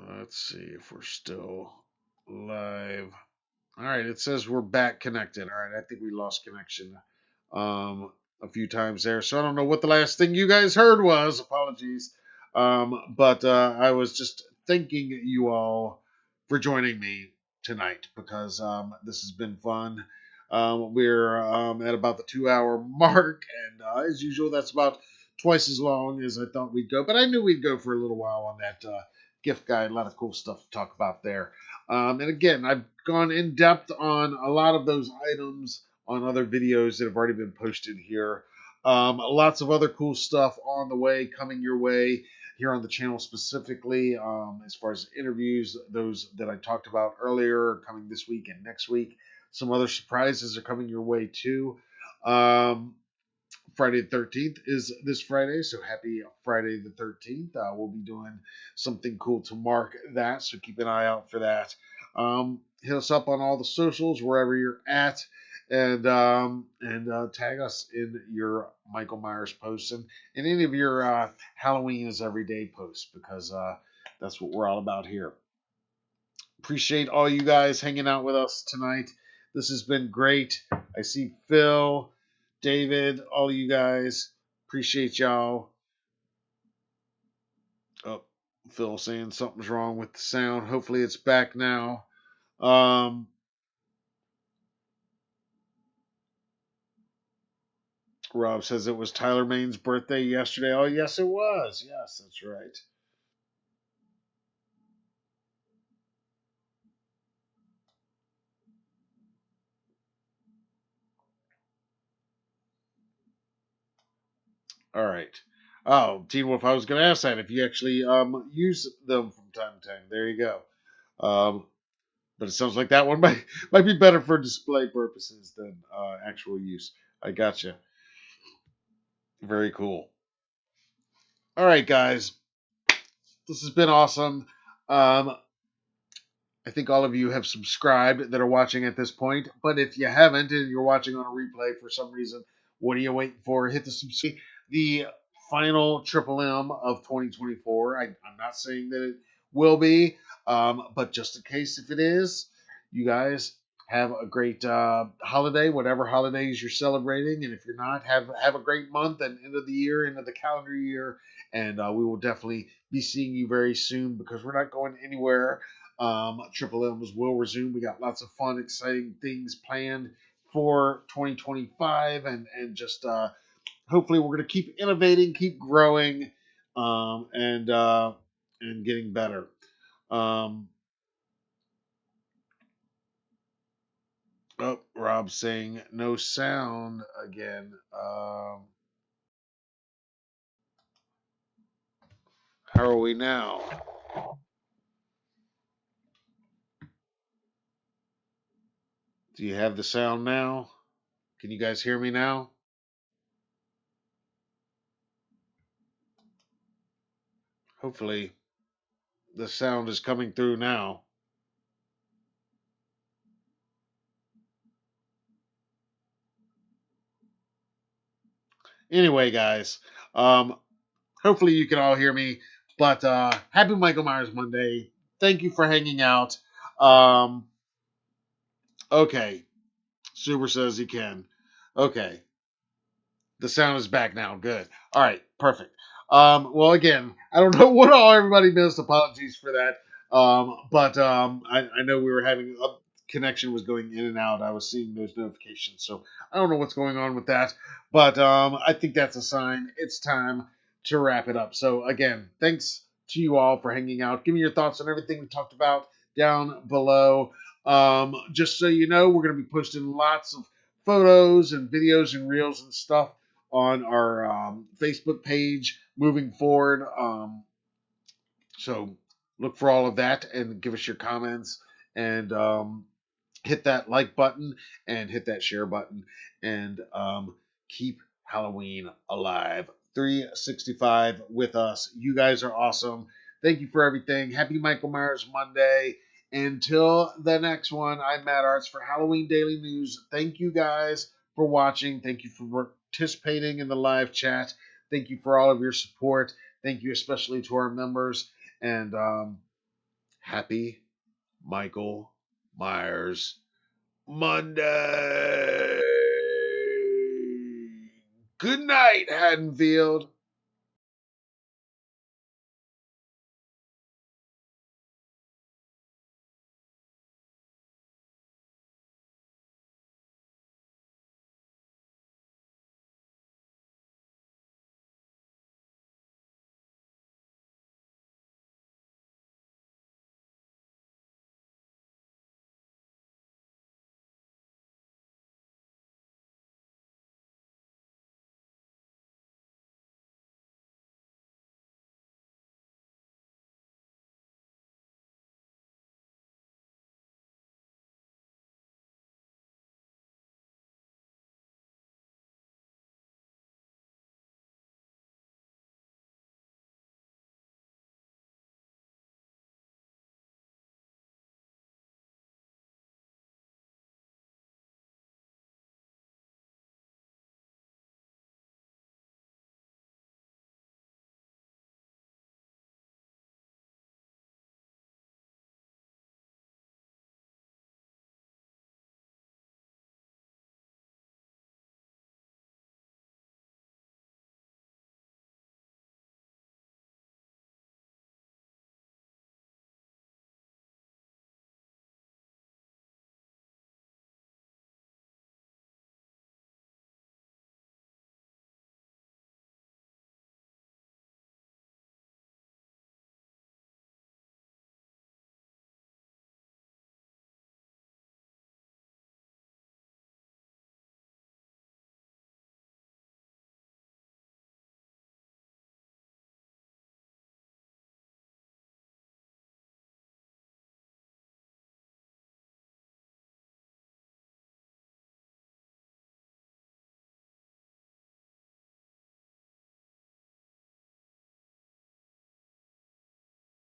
S1: let's see if we're still live. All right, it says we're back connected. All right, I think we lost connection a few times there, so I don't know what the last thing you guys heard was. Apologies, but I was just thanking you all for joining me tonight because this has been fun. We're at about the 2 hour mark, and as usual, that's about twice as long as I thought we'd go. But I knew we'd go for a little while on that gift guide. A lot of cool stuff to talk about there. And again, I've gone in depth on a lot of those items on other videos that have already been posted here. Lots of other cool stuff on the way, coming your way here on the channel specifically. As far as interviews, those that I talked about earlier are coming this week and next week. Some other surprises are coming your way too. Um, Friday the 13th is this Friday, so happy Friday the 13th. We'll be doing something cool to mark that, so keep an eye out for that. Hit us up on all the socials, wherever you're at, and tag us in your Michael Myers posts and any of your Halloween is everyday posts, because that's what we're all about here. Appreciate all you guys hanging out with us tonight. This has been great. I see Phil, David, all you guys. Appreciate y'all. Oh, Phil saying something's wrong with the sound. Hopefully it's back now. Um, Rob says it was Tyler Maine's birthday yesterday. Oh, yes, it was. Yes, that's right. All right. Oh, Teen Wolf, I was going to ask that if you actually use them from time to time. There you go. But it sounds like that one might be better for display purposes than actual use. I gotcha. Very cool. All right, guys. This has been awesome. Um, I think all of you have subscribed that are watching at this point. But if you haven't and you're watching on a replay for some reason, what are you waiting for? Hit the subscribe. The final Triple M of 2024. I'm not saying that it will be, but just in case if it is, you guys have a great holiday, whatever holidays you're celebrating. And if you're not, have a great month and end of the year, end of the calendar year. And we will definitely be seeing you very soon, because we're not going anywhere. Triple M's will resume. We got lots of fun, exciting things planned for 2025, and just hopefully we're going to keep innovating, keep growing, and getting better. Um, oh, Rob's saying no sound again. How are we now? Do you have the sound now? Can you guys hear me now? Hopefully the sound is coming through now. Anyway, guys, hopefully you can all hear me. But happy Michael Myers Monday. Thank you for hanging out. Um, okay. Super says he can. Okay. The sound is back now. Good. All right. Perfect. Well, again, I don't know what all everybody missed. Apologies for that. But I know we were having a connection was going in and out. I was seeing those notifications. So I don't know what's going on with that. But I think that's a sign it's time to wrap it up. So again, thanks to you all for hanging out. Give me your thoughts on everything we talked about down below. Just so you know, we're going to be posting lots of photos and videos and reels and stuff on our Facebook page moving forward. So look for all of that and give us your comments and hit that like button and hit that share button and keep Halloween alive 365 with us. You guys are awesome. Thank you for everything. Happy Michael Myers Monday. Until the next one, I'm Matt Arts for Halloween Daily News. Thank you guys for watching. Thank you for participating in the live chat. Thank you for all of your support. Thank you especially to our members. And happy Michael Myers Monday. Good night, Haddonfield.